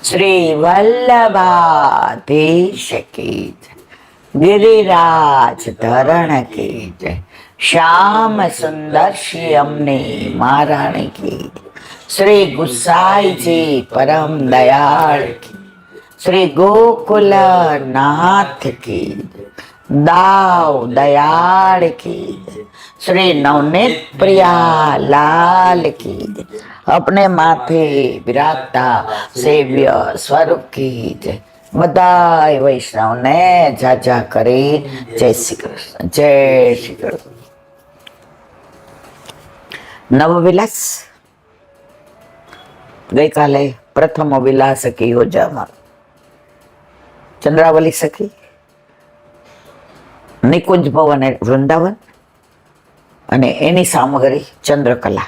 શ્રી વલ્લભાધીશ કી જય. ગિરિરાજ ધરણ કી જય. શ્યામ સુંદર શ્રી અમને મહારાણી કી જય. શ્રી ગુસાઈજી પરમ દયાળ કી. શ્રી ગોકુલ નાથ કી જય. દાવ દયાળ કી જય. श्री नवनीत प्रिया लाल की जय. अपने माथे विराजता सेव्य स्वरूप की जय. बधाई वैष्णव ने जाजा करे. जय श्री कृष्ण, जय श्री कृष्ण. नवविलास गई काले प्रथम विलास की योजा चंद्रावली सखी निकुंज भवन वृंदावन અને એની સામગ્રી ચંદ્રકલા.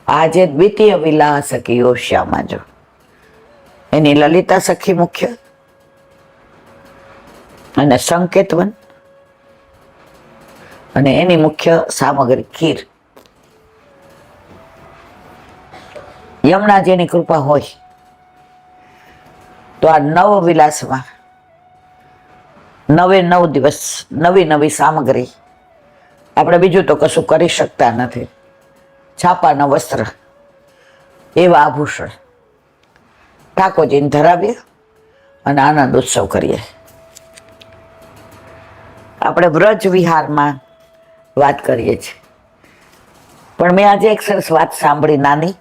આજે દ્વિતીય વિલાસ સખીઓ શ્યામાં જો એની લલિતા સખી મુખ્ય અને સંકેતવન અને એની મુખ્ય સામગ્રી ખીર. યમુનાજીની કૃપા હોય તો આ નવ વિલાસમાં 9 દિવસ નવી નવી સામગ્રી. આપણે બીજું તો કશું કરી શકતા નથી. છાપાના વસ્ત્ર, એવા આભૂષણ ઠાકોરજીને ધરાવીએ અને આનંદ ઉત્સવ કરીએ. આપણે વ્રજ વિહારમાં વાત કરીએ છીએ, પણ મેં આજે એક સરસ વાત સાંભળી નાની.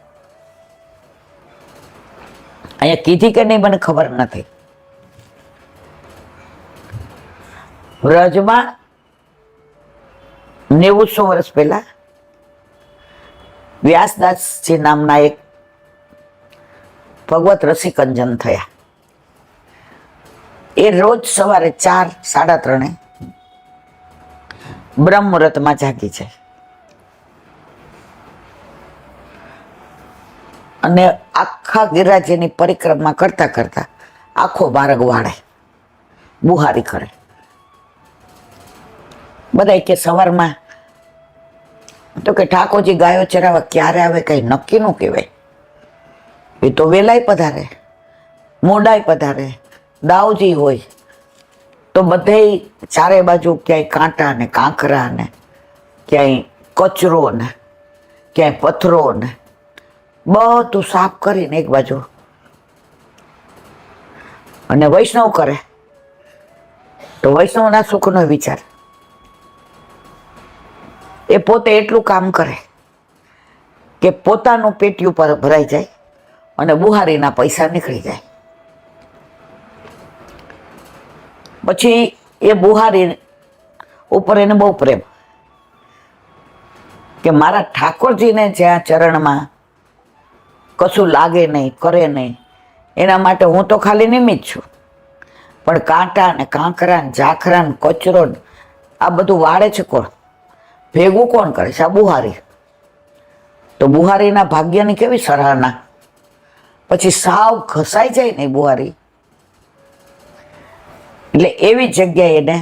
અહીંયા કીધી કે નહીં મને ખબર નથી. વ્રજમાં 900 વર્ષ પહેલા વ્યાસદાસજી નામના એક ભગવત રસિકંજન થયા. એ રોજ સવારે 4, 3:30 બ્રહ્મ મુહૂર્તમાં જાગી જાય અને આખા ગિરિરાજની પરિક્રમા કરતા કરતા આખો માર્ગ વાળે, બુહારી કરે. બધા કે સવારમાં તો કે ઠાકોરજી ગાયો ચરાવવા ક્યારે આવે કઈ નક્કી નું કહેવાય. એ તો વેલાય પધારે, મોડાય પધારે. દાવજી હોય તો બધે ચારે બાજુ ક્યાંય કાંટા ને કાંકરા ને ક્યાંય કચરો ને ક્યાંય પથ્થરો ને બધું સાફ કરીને એક બાજુ. અને વૈષ્ણવ કરે તો વૈષ્ણવના સુખનો વિચાર. એ પોતે એટલું કામ કરે કે પોતાનું પેટી ઉપર ભરાઈ જાય અને બુહારીના પૈસા નીકળી જાય. પછી એ બુહારી ઉપર એને બહુ પ્રેમ કે મારા ઠાકોરજીને જ્યાં ચરણમાં કશું લાગે નહીં, કરે નહીં, એના માટે હું તો ખાલી નિમિત્ત છું, પણ કાંટા ને કાંકરા ને ઝાખરા ને કચરો આ બધું વાળે છે કોણ? ભેગું કોણ કરે છે? આ બુહારી. તો બુહારીના ભાગ્યની કેવી સરાહના. પછી સાવ ઘસાઈ જાય ને બુહારી, એટલે એવી જગ્યાએ એને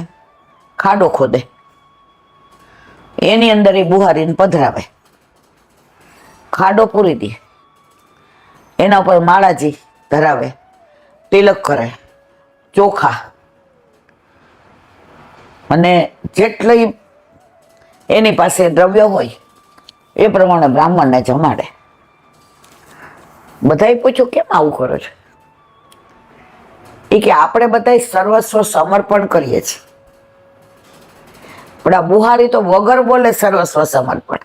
ખાડો ખોદે, એની અંદર એ બુહારીને પધરાવે, ખાડો પૂરી દે, એના ઉપર માળાજી ધરાવે, તિલક કરે, ચોખા અને જેટલી એની પાસે દ્રવ્ય હોય એ પ્રમાણે બ્રાહ્મણને જમાડે. બધાએ પૂછ્યું કેમ આવું કરો છો? એ કે આપણે બધા સર્વસ્વ સમર્પણ કરીએ છીએ, પણ આ બુહારી તો વગર બોલે સર્વસ્વ સમર્પણ.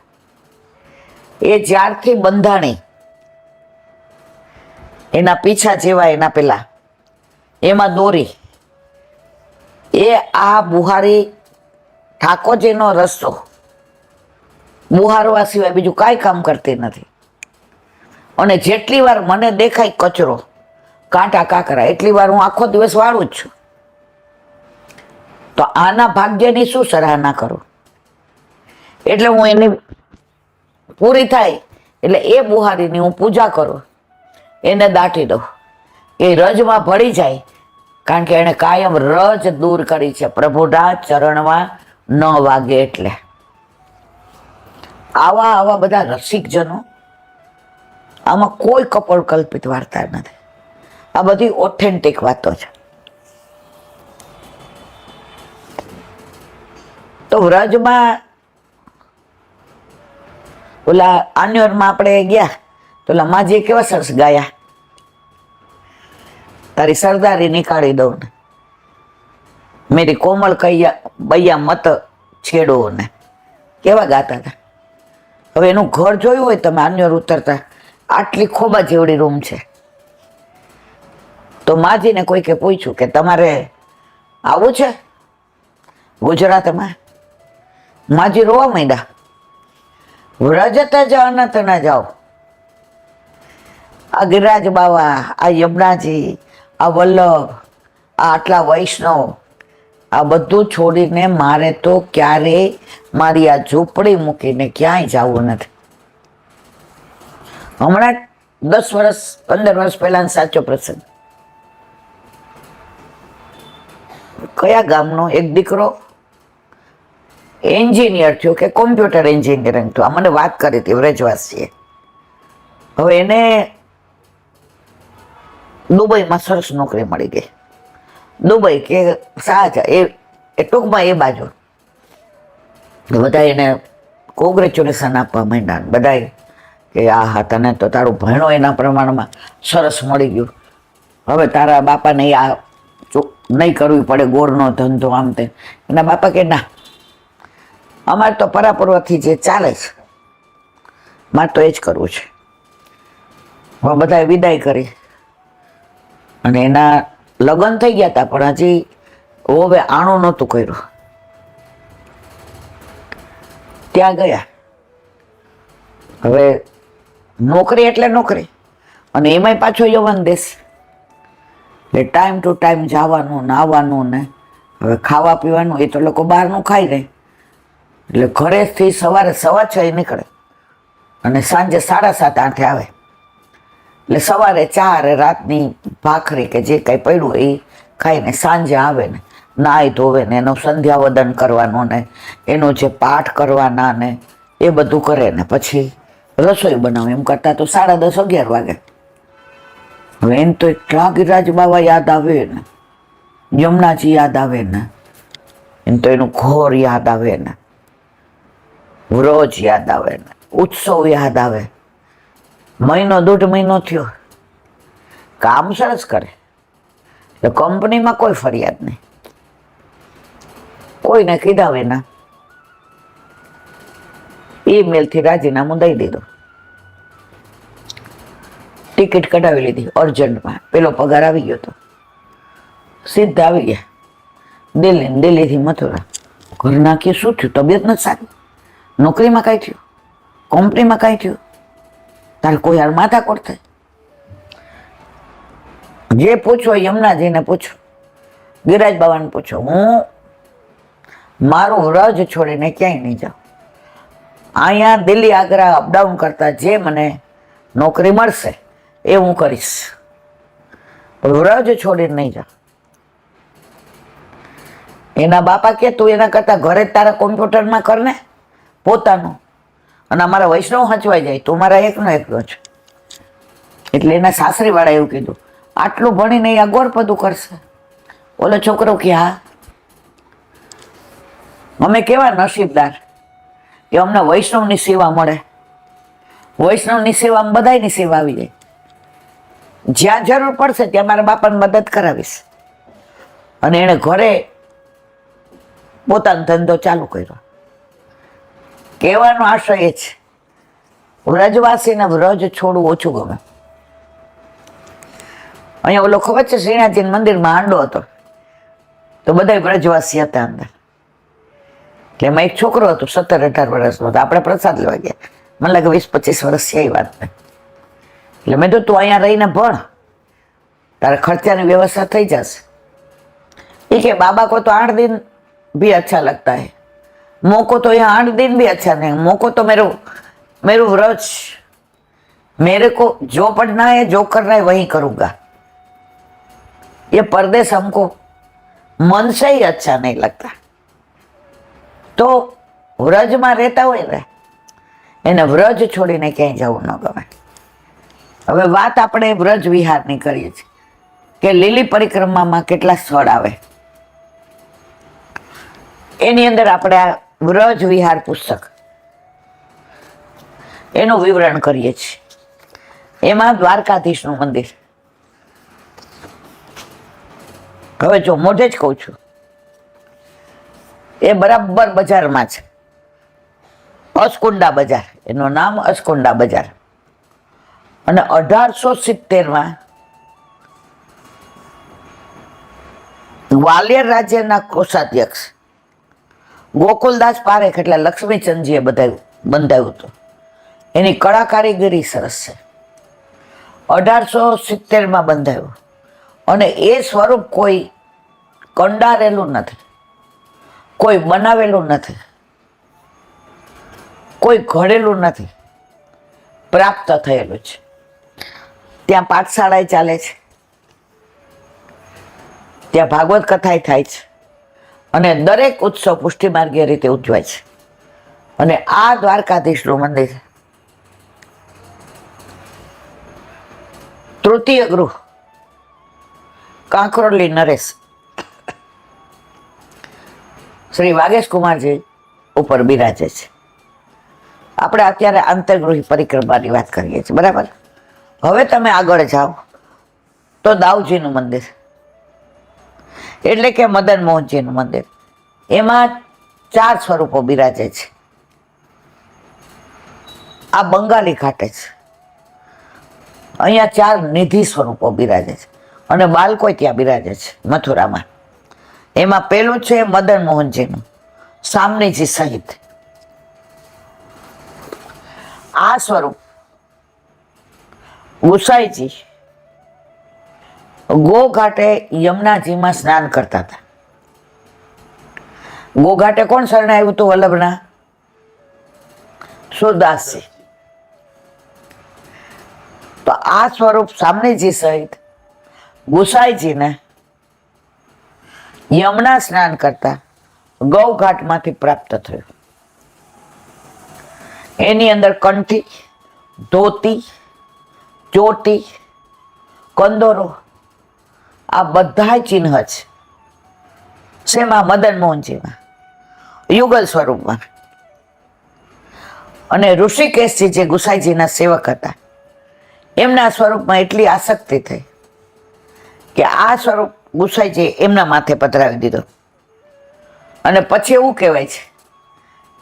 એ જ્યારથી બંધાણી એના પીછા જેવા એના પેલા એમાં દોરી, એ આ બુહારી ઠાકોરજીનો રસ્તો બુહારવા સિવાય બીજું કાંઈ કામ કરતી નથી. અને જેટલી વાર મને દેખાય કચરો, કાંટા કાંકરા, એટલી વાર હું આખો દિવસ વાળું જ છું. તો આના ભાગ્યની શું સરાહના કરું? એટલે હું એની પૂરી થાય એટલે એ બુહારીની હું પૂજા કરું, એને દાટી દઉં, એ રજમાં ભળી જાય. કારણ કે એણે કાયમ રજ દૂર કરી છે, પ્રભુના ચરણમાં ન વાગે એટલે. આવા બધા રસિકજનો, આમાં કોઈ કપોળ કલ્પિત વાર્તા નથી. આ બધી ઓથેન્ટિક વાતો છે. તો વ્રજમાં ઓલા આન્યોરમાં આપણે ગયા તો ઓલા માજી કેવા સરસ ગાયા, તારી સરદારી નીકાળી દઉં ને, મેરી કોમળ કૈયા બૈયા મત છેડો ને, કેવા ગાતા હતા. હવે એનું ઘર જોયું હોય તમે, આન્યોર ઉતરતા આટલી ખોબા જેવડી રૂમ છે. તો માજીને કોઈકે પૂછ્યું કે તમારે આવું છે ગુજરાતમાં? માજી રોવા માંડ્યા, વ્રજતા જ અનત ના જાઓ. આ ગિરિરાજ બાવા, આ યમુનાજી, આ વલ્લભ, આ આટલા વૈષ્ણવ, આ બધું છોડીને મારે તો ક્યારેય મારી આ ઝૂંપડી મૂકીને ક્યાંય જવું નથી. હમણાં 10 વર્ષ 15 વર્ષ પહેલાનો સાચો પ્રસંગ. કયા ગામનો એક દીકરો એન્જિનિયર થયો કે કોમ્પ્યુટર એન્જિનિયરિંગ થયો, મને વાત કરી હતી વ્રજવાસીએ. હવે એને દુબઈમાં સરસ નોકરી મળી ગઈ. દુબઈ કે શાહજહાં એ ટૂંકમાં એ બાજુ બધા એને કોંગ્રેચ્યુલેશન આપવા માંડ્યા. બધા કે આ હા તને તો તારું ભણો એના પ્રમાણમાં સરસ મળી ગયું, હવે તારા બાપાને આ નહીં કરવી પડે ગોળનો ધંધો આમ તેમ. એના બાપા કે ના, અમારે તો પરાપૂર્વથી જે ચાલે છે મારે તો એ જ કરવું છે. હવે બધાએ વિદાય કરી અને એના લગ્ન થઈ ગયા હતા, પણ હજી હવે આણું નહોતું કર્યું. ત્યાં ગયા. હવે નોકરી એટલે નોકરી, અને એમાંય પાછો યવન દેશ, એટલે ટાઈમ ટુ ટાઈમ જવાનું નાહવાનું ને હવે ખાવા પીવાનું એ તો લોકો બહારનું ખાઈ રહે. એટલે ઘરેથી સવારે 6:15 નીકળે અને સાંજે 7:30 આવે. એટલે સવારે ચા રાતની ભાખરી કે જે કંઈ પડ્યું એ ખાઈને સાંજે આવે ને નાહી ધોવે ને એનો સંધ્યાવદન કરવાનું ને એનો જે પાઠ કરવાના ને એ બધું કરે ને પછી રસોઈ બનાવે. એમ કરતા તો 10:30 11 વાગે. હવે એને તો એટલા ગિરિરાજ બાવા યાદ આવે ને, યમુનાજી યાદ આવે ને, એને તો એનું ઘોર યાદ આવે ને, વ્રજ યાદ આવે ને, ઉત્સવ યાદ આવે. 1.5 મહિનો થયો, કામ સરસ કરે, તો કંપનીમાં કોઈ ફરિયાદ નહીં, કોઈને કીધા વિના ઈમેલથી રાજીનામું દઈ દીધું. ટિકિટ કઢાવી લીધી અર્જન્ટમાં, પેલો પગાર આવી ગયો હતો, સીધા આવી ગયા દિલ્હી. દિલ્હીથી મથુરા. ઘરના કે શું થયું, તબિયત નથી સારી, નોકરીમાં કાંઈ થયું, કંપનીમાં કાંઈ થયું, તારે કોઈ યાર માથાકોટ થાય. જે પૂછો યમુનાજીને પૂછો, ગિરિરાજ બાવાને પૂછો, હું મારું વ્રજ છોડીને ક્યાંય નહીં જાઉં. અહીંયા દિલ્હી આગ્રા અપડાઉન કરતા જે મને નોકરી મળશે એ હું કરીશ, વ્રજ છોડીને નહીં જાઉં. એના બાપા કે તું એના કરતાં ઘરે જ તારા કોમ્પ્યુટરમાં કર ને પોતાનું, અને અમારા વૈષ્ણવ હચવાઈ જાય, તું મારા એકનો છે. એટલે એના સાસરીવાળા એવું કીધું, આટલું ભણીને આ ગોળપદું કરશે. ઓલો છોકરો કે હા, અમે કેવા નસીબદાર કે અમને વૈષ્ણવની સેવા મળે. વૈષ્ણવની સેવામાં બધાયની સેવા આવી જાય. જ્યાં જરૂર પડશે ત્યાં મારા બાપાને મદદ કરાવીશ. અને એણે ઘરે પોતાનો ધંધો ચાલુ કર્યો. કહેવાનો આશય એ છે, વ્રજવાસીને વ્રજ છોડવું ઓછું ગમે. અહીંયા ઓલો ખબર છે શ્રીનાથજી મંદિરમાં હાંડો હતો, તો બધા વ્રજવાસી હતા અંદર. એટલે એમાં એક છોકરો હતો 17-18 વર્ષનો હતો. આપણે પ્રસાદ લેવા ગયા, મને લાગે 20-25 વર્ષ છે એ વાતને. એટલે મેં તો તું અહીંયા રહીને ભણ, તારા ખર્ચાની વ્યવસ્થા થઈ જશે. એ કે બાબા કો તો 8 दिन भी अच्छा लगता है, मोको तो यहाँ 8 दिन भी अच्छा नहीं, मोको तो मेरू व्रज, मेरे को जो पढ़ना है जो करना है वही करूँगा. ये परदेश हमको मन से ही अच्छा नहीं लगता. તો વ્રજમાં રહેતા હોય ને એને વ્રજ છોડીને ક્યાંય જવું ન ગમે. હવે વાત આપણે વ્રજ વિહારની કરીએ છીએ. કે લીલી પરિક્રમામાં કેટલા સ્થળ આવે. એની અંદર આપણે આ વ્રજ વિહાર પુસ્તક એનું વિવરણ કરીએ છીએ. એમાં દ્વારકાધીશનું મંદિર, હવે જો મોઢે જ કહું છું, એ બરાબર બજારમાં છે, અસકુંડા બજાર, એનું નામ અસકુંડા બજાર. અને 1870માં ગ્વાલિયર રાજ્યના કોષાધ્યક્ષ ગોકુલદાસ પારેખ એટલે લક્ષ્મીચંદજીએ બંધાવ્યું હતું. એની કળા કારીગરી સરસ છે. 1870માં બંધાયું અને એ સ્વરૂપ કોઈ કંડારેલું નથી, કોઈ બનાવેલું નથી, કોઈ ઘડેલું નથી, પ્રાપ્ત થયેલું છે. ત્યાં પાઠશાળા ચાલે છે, ત્યાં ભાગવત કથા થાય છે અને દરેક ઉત્સવ પુષ્ટિમાર્ગીય રીતે ઉજવાય છે. અને આ દ્વારકાધીશનું મંદિર તૃતીય ગૃહ કાંકરોલી નરેશ શ્રી વાગેશ કુમારજી ઉપર બિરાજે છે. આપણે અત્યારે આંતરગૃહી પરિક્રમાની વાત કરીએ છીએ, બરાબર. હવે તમે આગળ જાઓ તો દાઉજીનું મંદિર એટલે કે મદન મોહનજીનું મંદિર. એમાં 4 સ્વરૂપો બિરાજે છે. આ બંગાળી ઘાટે છે. અહીંયા 4 નિધિ સ્વરૂપો બિરાજે છે અને બાળકો ત્યાં બિરાજે છે મથુરામાં. એમાં પેલું છે મદન મોહનજીનું, સામનેજી સહિત. આ સ્વરૂપ ગુસાઈજી ગોઘાટે યમુનાજીમાં સ્નાન કરતા હતા. ગોઘાટે કોણ શરણે આવ્યું હતું વલ્લભના? સુરદાસજી. તો આ સ્વરૂપ સામનેજી સહિત ગુસાઈજીને યમુના સ્નાન કરતા ગૌઘાટમાંથી પ્રાપ્ત થયું. એની અંદર કંઠી, ધોતી, ચોટી, કંદોરો આ બધા ચિહ્ન છે. શેમાં? મદન મોહનજીમાં, યુગલ સ્વરૂપમાં. અને ઋષિકેશજી જે ગુસાઈજીના સેવક હતા, એમના સ્વરૂપમાં એટલી આસક્તિ થઈ કે આ સ્વરૂપ ગુસાઈજી એમના માથે પધરાવી દીધો. અને પછી એવું કહેવાય છે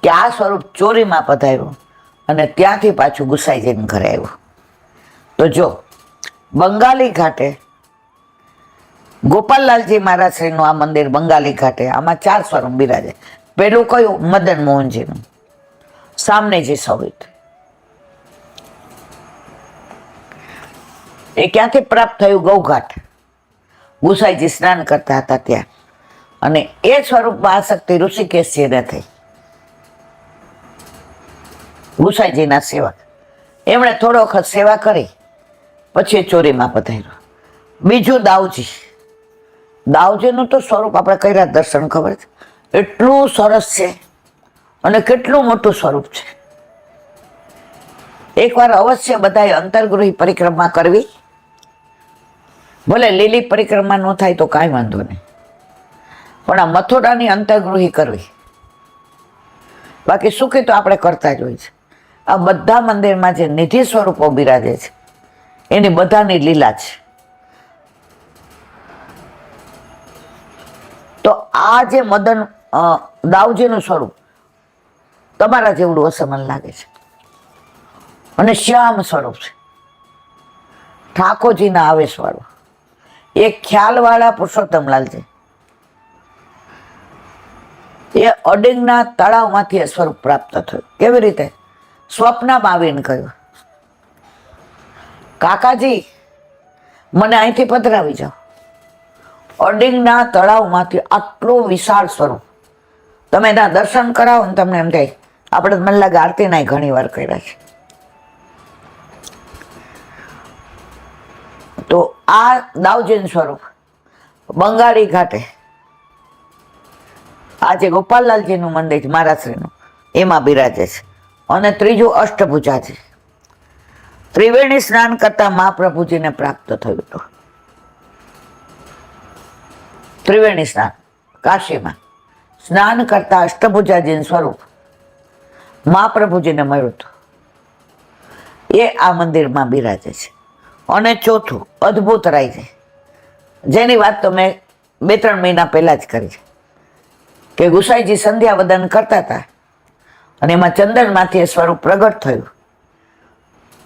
કે આ સ્વરૂપ ચોરીમાં પધાર્યું અને ત્યાંથી પાછું ગુસાઈજીને ઘરે આવ્યું. તો જો બંગાળી ઘાટે ગોપાલલાલજી મહારાજશ્રીનું આ મંદિર બંગાળી ઘાટે, આમાં 4 સ્વરૂપ બિરાજે. પેલું કયું? મદન મોહનજીનું, સામનેજી સહિત. એ ક્યાંથી પ્રાપ્ત થયું? ગૌઘાટ. ગુસાઈજી સ્નાન કરતા હતા ત્યાં. અને એ સ્વરૂપમાં આસક્તિ ઋષિકેશજીને થઈ, ગુસાઈજીના સેવક. એમણે થોડો વખત સેવા કરી, પછી ચોરીમાં પધાર્યો. બીજું દાઉજી. દાઉજીનું તો સ્વરૂપ આપણે કર્યા દર્શન, ખબર છે? એટલું સરસ છે અને કેટલું મોટું સ્વરૂપ છે. એકવાર અવશ્ય બધાએ અંતર્ગૃહી પરિક્રમા કરવી. ભલે લીલી પરિક્રમા ન થાય તો કાંઈ વાંધો નહીં, પણ આ મથુરાની અંતર્ગૃહી કરવી. બાકી સુખી તો આપણે કરતા જ હોય છે. આ બધા મંદિરમાં જે નિધિ સ્વરૂપો બિરાજે છે એની બધાની લીલા છે. તો આ જે દાઉજીનું સ્વરૂપ તમારા જેવડું હશે મને લાગે છે. અને શ્યામ સ્વરૂપ છે, ઠાકોરજીના આવેશવાળું, એક ખ્યાલવાળા પુરુષોત્તમલાલજી. એ અડિંગના તળાવમાંથી એ સ્વરૂપ પ્રાપ્ત થયું. કેવી રીતે? સ્વપ્નમાં આવીને કહ્યું, કાકાજી મને અહીંથી પધરાવી જાઓ. અડિંગના તળાવમાંથી આટલું વિશાળ સ્વરૂપ, તમે એના દર્શન કરાવો ને તમને એમ થાય. આપણે મને લાગે આરતીના ઘણી વાર કર્યા છે. તો આ દાઉજીનું સ્વરૂપ બંગાળી ઘાટે, આ જે ગોપાલલાલજીનું મંદિર મહારાજશ્રીનું, એમાં બિરાજે છે. અને ત્રીજું અષ્ટભુજાજી. ત્રિવેણી સ્નાન કરતા મહાપ્રભુજીને પ્રાપ્ત થયું હતું. ત્રિવેણી સ્નાન કાશીમાં સ્નાન કરતા અષ્ટભુજાજીનું સ્વરૂપ મહાપ્રભુજીને મળ્યું હતું. એ આ મંદિરમાં બિરાજે છે. અને ચોથું અદ્ભુત રાય છે, જેની વાત તો મેં 2-3 મહિના પહેલા જ કરી છે કે ગુસાઈજી સંધ્યા વદન કરતા હતા અને એમાં ચંદનમાંથી એ સ્વરૂપ પ્રગટ થયું.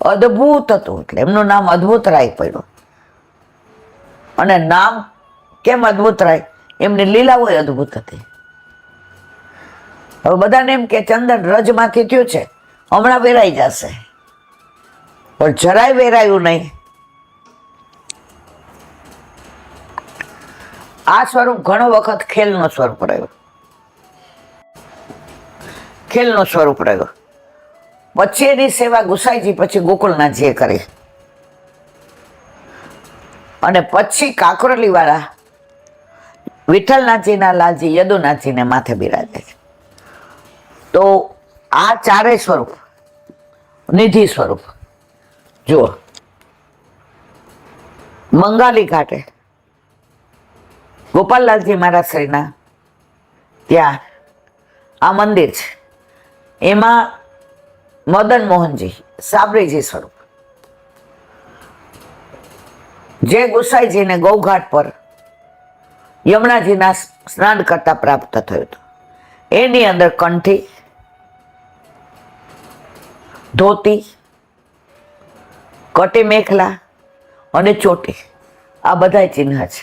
અદ્ભુત હતું, એટલે એમનું નામ અદ્ભુત રાય પડ્યું. અને નામ કેમ અદ્ભુત રાય? એમની લીલાઓ અદ્ભુત હતી. હવે બધાને એમ કે ચંદન રજમાંથી થયું છે, હમણાં વેરાઈ જશે, પણ જરાય વેરાયું નહીં. આ સ્વરૂપ ઘણો વખત ખેલનો સ્વરૂપ રહ્યો, ખેલનો સ્વરૂપ રહ્યો. પછી એની સેવા ગુસાઈજી પછી ગોકુળનાથજીએ કરી અને પછી કાકરોલી વાળા વિઠ્ઠલનાથજીના લાલજી યદુનાથજીને માથે બિરાજે છે. તો આ ચારેય સ્વરૂપ નિધિ સ્વરૂપ જુઓ. બંગાળી ઘાટે ગોપાલલાલજી મહારાજ શ્રીના ત્યાં આ મંદિર છે, એમાં મદન મોહનજી સાબરીજી સ્વરૂપ જે ગુસાઈજીને ગૌઘાટ પર યમુનાજીના સ્નાન કરતા પ્રાપ્ત થયું હતું. એની અંદર કંઠી, ધોતી, કટી મેખલા અને ચોટી, આ બધા ચિહ્ન છે.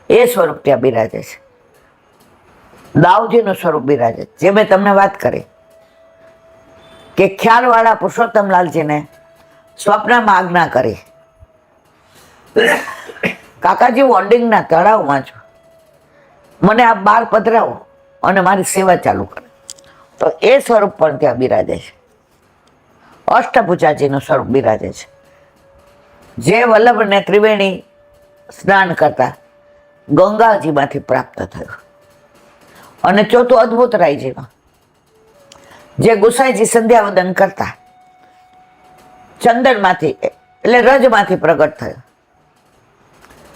એ સ્વરૂપ ત્યાં બિરાજે છે. દાઉજીનું સ્વરૂપ બિરાજે, જે મેં તમને વાત કરી કે ખ્યાલવાળા પુરુષોત્તમલાલજીને સ્વપ્નમાં આજ્ઞા કરી, કાકાજી વોન્ડિંગના તળાવમાં છું, મને આ બહાર પધરાવો અને મારી સેવા ચાલુ કરે. તો એ સ્વરૂપ પણ ત્યાં બિરાજે છે. અષ્ટભુજાજીનું સ્વરૂપ બિરાજે છે, જે વલ્લભને ત્રિવેણી સ્નાન કરતા ગંગાજીમાંથી પ્રાપ્ત થયું. અને ચોથું અદ્ભુત રાયજીનું, જે ગુસાઈજી સંધ્યા વદન કરતા ચંદનમાંથી એટલે રજમાંથી પ્રગટ થયું.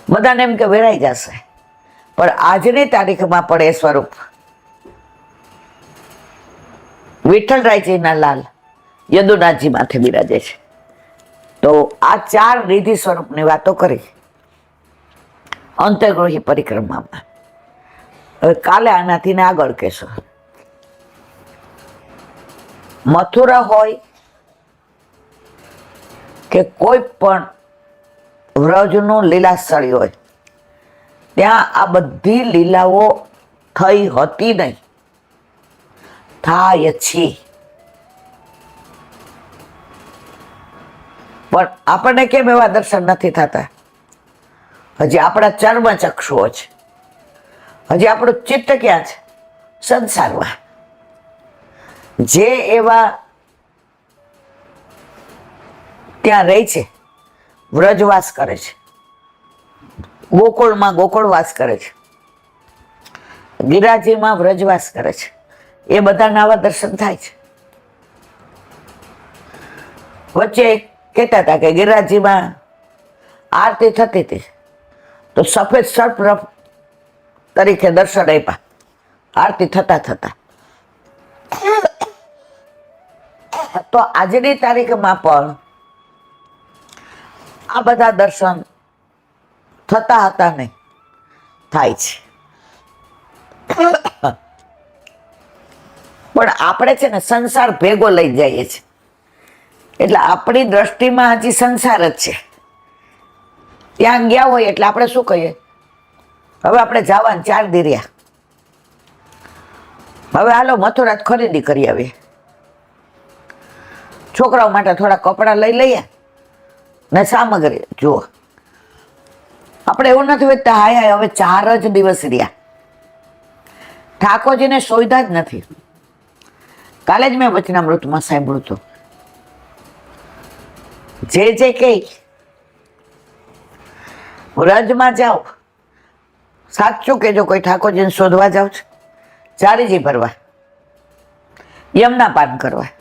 બધાને એમ કે વેરાઈ જશે, પણ આજની તારીખમાં પણ એ સ્વરૂપ વિઠ્ઠલરાયજીના લાલ યદુનાથજી માથે બિરાજે છે. તો આ 4 નિધિ સ્વરૂપની વાતો કરી અંતર્ગૃહી પરિક્રમામાં. હવે કાલે આનાથી ને આગળ કહેશો. મથુરા હોય કે કોઈ પણ વ્રજનું લીલાસ્થળ હોય, ત્યાં આ બધી લીલાઓ થઈ હતી નહીં, થાય છે. પણ આપણને કેમ એવા દર્શન નથી થતા? હજી આપણા ચર્મ ચક્ષુઓ છે, હજી આપણું ચિત્ત ક્યાં છે? સંસારમાં. જે એવા ત્યાં રહે છે, વ્રજવાસ કરે છે, ગોકુળમાં ગોકુળવાસ કરે છે, ગિરાજીમાં વ્રજવાસ કરે છે, એ બધાના આવા દર્શન થાય છે. વચ્ચે કહેતા હતા કે ગિરાજીમાં આરતી થતી હતી, તો સફેદ સર્પ તરીકે દર્શન આપ્યા આરતી થતા થતા. તો આજની તારીખમાં પણ આ બધા દર્શન થતા હતા નહીં, થાય છે. પણ આપણે છે ને સંસાર ભેગો લઈ જઈએ છીએ, એટલે આપણી દ્રષ્ટિમાં હજી સંસાર જ છે. ત્યાં ગયા હોય એટલે આપણે શું કહીએ? હવે આપણે જવાનું 4 દી રહ્યા, હવે હાલો મથુરા ખરીદી કરી આવીએ, છોકરાઓ માટે થોડા કપડાં લઈ લઈએ ને સામગ્રી. જુઓ, આપણે એવું નથી વેચતા હાય હાય હવે 4 જ દિવસ રહ્યા, ઠાકોરજીને સોયધા જ નથી. કાલે જ મેં વચનામૃતમાં સાંભળ્યું હતું, જે કે વ્રજમાં જાઓ, સાચું કેજો કોઈ ઠાકોરજીને શોધવા જાવ છે, ચારીજી ભરવા, યમના પાન કરવા,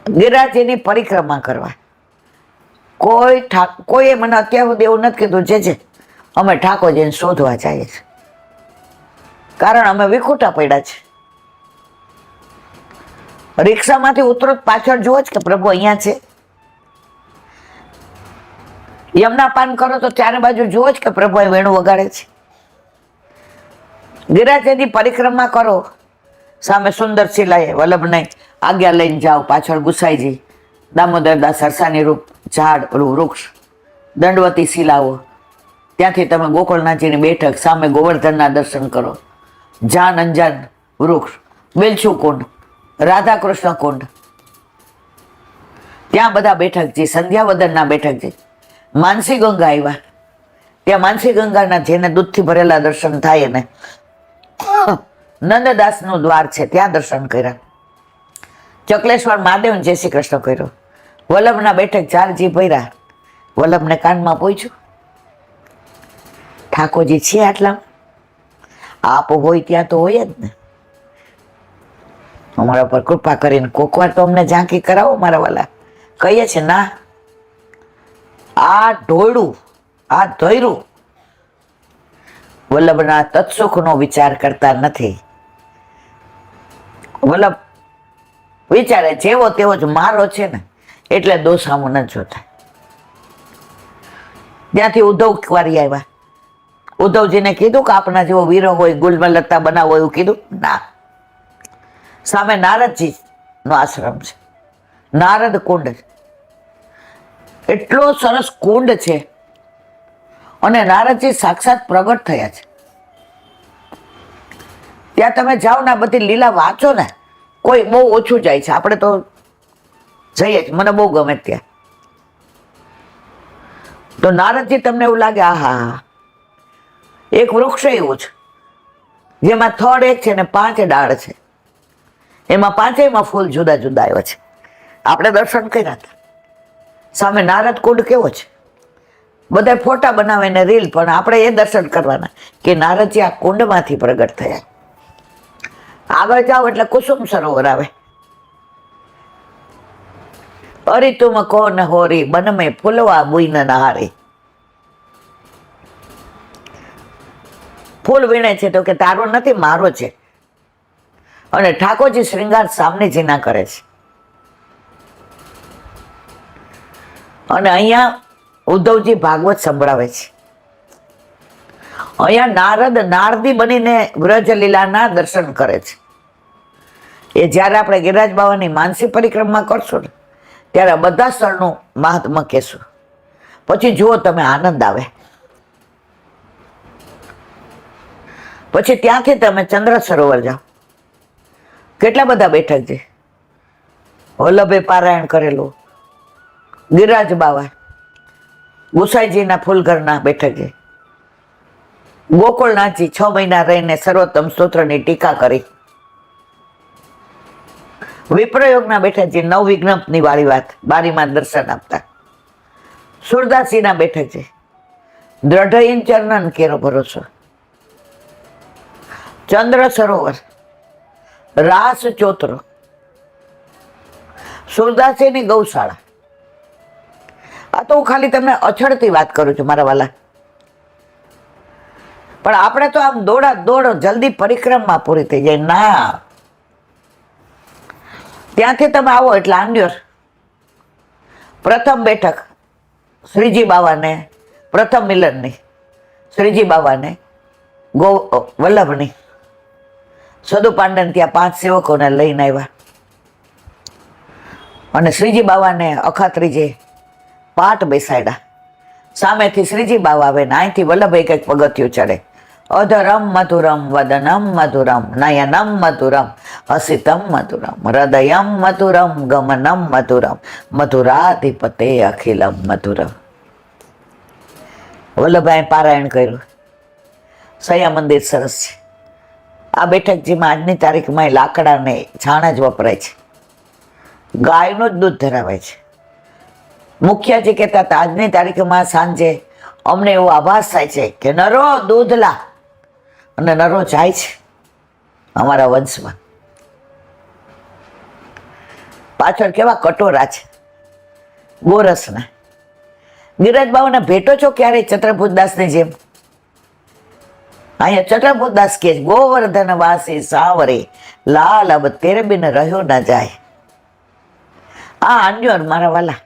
ગિરાજીની પરિક્રમા કરવા, કોઈએ મને અત્યાર સુધી એવું નથી કીધું જે અમે ઠાકોરજીને શોધવા જઈએ છીએ, કારણ અમે વિખૂટા પડ્યા છે. રિક્ષામાંથી ઉતરો પાછળ જુઓ જ કે પ્રભુ અહીંયા છે. યમુના પાન કરો તો ચારે બાજુ જુઓ જ કે પ્રભુ અહીં વેણું વગાડે છે. ગિરિરાજની પરિક્રમા કરો, સામે સુંદર શિલાએ વલ્લભને આજ્ઞા લઈને જાઓ, પાછળ ગુસાઈજી, દામોદરદાસ સરસાની રૂપ ઝાડ, વૃક્ષ, દંડવતી શિલાઓ, ત્યાંથી તમે ગોકુળનાથજીની બેઠક, સામે ગોવર્ધનના દર્શન કરો, જાન અંજાન વૃક્ષ, બેલછુ કુંડ, રાધા કૃષ્ણ કુંડ, ત્યાં બધા બેઠકજી, સંધ્યાવદનના બેઠકજી, માનસી ગંગા આવ્યા, ત્યાં માનસી ગંગાના જેને દૂધથી ભરેલા દર્શન થાય ને નંદદાસનું દ્વાર છે ત્યાં દર્શન કર્યા. ચકલેશ્વર મહાદેવ જય શ્રી કૃષ્ણ કર્યો. વલ્લભના બેઠક ચારજી ભર્યા. વલ્લભને કાનમાં પૂછ્યું, ઠાકોરજી છે આટલા? આપ હોય ત્યાં તો હોય જ ને. અમારા પર કૃપા કરીને કોક વાર તો અમને ઝાંકી કરાવો મારા વાલા. કહીએ છે ના, આ ઢોળું, આ ધોયરું વલ્લભના તત્સુખનો વિચાર કરતા નથી. વલ્લભ વિચારે જેવો તેવો જ મારો છે ને, એટલે દોષામું ન જોતા. ત્યાંથી ઉદ્ધવ કુંવારી આવ્યા. ઉદ્ધવજીને કીધું કે આપના જેવો વીરો હોય ગુલમલતા બનાવો એવું કીધું ના. સામે નારદજી નો આશ્રમ છે, નારદ કુંડ, એટલો સરસ કુંડ છે અને નારદજી સાક્ષાત પ્રગટ થયા છે. ત્યાં તમે જાઓ ને બધી લીલા વાંચો ને, કોઈ બહુ ઓછું જાય છે. આપણે તો જઈએ જ, મને બહુ ગમે ત્યાં. તો નારદજી તમને એવું લાગે આહા, એક વૃક્ષ એવું છે જેમાં થડ એક છે ને 5 ડાળ છે, એમાં 5એયમાં ફૂલ જુદા જુદા આવ્યા છે. આપણે દર્શન કર્યા હતા. સામે નારદ કુંડ કેવો છે, બધા ફોટા બનાવે ને રીલ, પણ આપણે એ દર્શન કરવાના કે નારદજી આ કુંડમાંથી પ્રગટ થયા. આગળ જાઓ એટલે કુસુમ સરોવર આવે. અરે તુમ કોન હોરી બન મેં ફૂલવા બુઈ ન નહારી. ફૂલ વીણે છે તો કે તારો નથી, મારો છે. અને ઠાકોરજી શ્રૃંગાર સામનેજીના કરે છે. અને અહીંયા ઉદ્ધવજી ભાગવત સંભળાવે છે. અહીંયા નારદ નારદી બનીને વ્રજલીલાના દર્શન કરે છે. એ જ્યારે આપણે ગિરિરાજ બાવાની માનસી પરિક્રમા કરશું ને, ત્યારે બધા સ્થળનું મહાત્મા કહેશું. પછી જુઓ તમે, આનંદ આવે. પછી ત્યાંથી તમે ચંદ્ર સરોવર જાઓ, કેટલા બધા બેઠક છે. વલ્લભે પારાયણ કરેલું, ગિરિરાજ બાવા, ગુસાઈજીના ફૂલઘરના બેઠક છે. ગોકુળનાથજી 6 મહિના રહીને સર્વોત્તમ સ્તોત્રની ટીકા કરી. વિપ્રયોગના બેઠકજી 9 વિઘ્નની વાળી વાત, બારીમાં દર્શન આપતા. સુરદાસીના બેઠક છે, દ્રઢઈન ચરણન કેરો ભરોસો. ચંદ્ર સરોવર, રાસ ચોતરો, સુરદાસીની ગૌશાળા. આ તો હું ખાલી તમને અછડતી વાત કરું છું મારા વાલા. પણ આપણે તો આમ દોડા દોડો જલ્દી પરિક્રમા પૂરી થઈ જાય ના. ત્યાંથી તમે આવો એટલે આંડ્યોર પ્રથમ બેઠક શ્રીજી બાવાને, પ્રથમ મિલનની શ્રીજી બાવાને વલ્લભની. સદુ પાંડન ત્યાં 5 સેવકોને લઈને આવ્યા અને શ્રીજી બાવાને અખાત્રીજે પાટ બેસાડ્યા. સામેથી શ્રીજી બાવા આવે ને અહીંથી વલ્લભ એક પગથિયું ચડે. અધરમ મધુરમ વદનમ મધુરમ નયનમ મધુરમ હસિતમ મધુરમ હૃદયમ મધુરમ ગમનમ મધુરમ મધુરાધિપતે અખિલમ મધુરમ. વલ્લભાઈ પારાયણ કર્યું. સયા મંદિર સરસ છે. આ બેઠકજીમાં આજની તારીખમાં લાકડા ને છાણ જ વપરાય છે. ગાયનું જ દૂધ ધરાવે છે. મુખ્યજી કહેતા હતા આજની તારીખમાં સાંજે અમને એવો આભાસ થાય છે કે નરો દૂધ લા, અને નરો જાય છે અમારા વંશમાં. પાછળ કેવા કટોરા છે ગોરસના. ગિરિરાજ બાવાને ભેટો છો ક્યારેય છત્રભુજદાસની જેમ? અહીંયા ચટરપોદાસ કે ગોવર્ધન વાસી સાવરે લાલ અબ તેરે બિન રહ્યો ના જાય. આ આન્યોર મારા વાલા,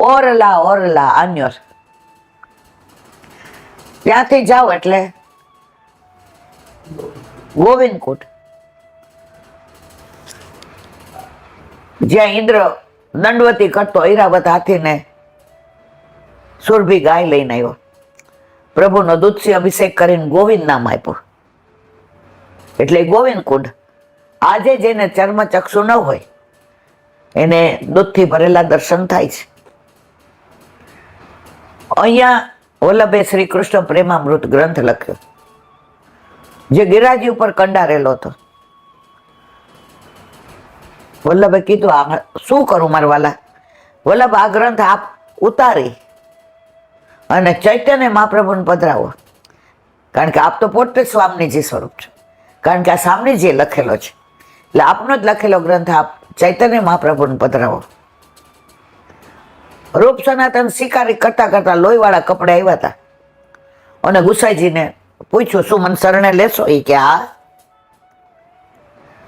ઓરલા ઓરલા આન્યોર. ત્યાંથી જાઓ એટલે ગોવિંદકુટ, જ્યાં ઇન્દ્ર દંડવતી કરતો ઐરાવત હાથીને સુરભી ગાય લઈને આવ્યો. પ્રભુનો દૂધથી અભિષેક કરીને ગોવિંદ નામ આપ્યું એટલે ગોવિંદકુંડ. આજે જેને ચર્મચક્ષુ ન હોય એને દૂધથી ભરેલા દર્શન થાય છે. અહીંયા વલ્લભે શ્રી કૃષ્ણ પ્રેમામૃત ગ્રંથ લખ્યો, જે ગિરાજી ઉપર કંડારેલો હતો. વલ્લભે કીધું, આ શું કરું મારા વાલા? વલ્લભ, આ ગ્રંથ આપ ઉતારી અને ચૈતન્ય મહાપ્રભુને પધરાવો, કારણ કે આપ તો પોતે સ્વામીજી સ્વરૂપ છો, કારણ કે આ સ્વામીજીએ લખેલો છે, એટલે આપનો જ લખેલો ગ્રંથ આપ ચૈતન્ય મહાપ્રભુને પધરાવો. રૂપ સનાતન શિકારી કરતા કરતા લોહીવાળા કપડે આવ્યા હતા અને ગુસાઈજીને પૂછ્યું, શું મને શરણે લેશો? એ કે હા,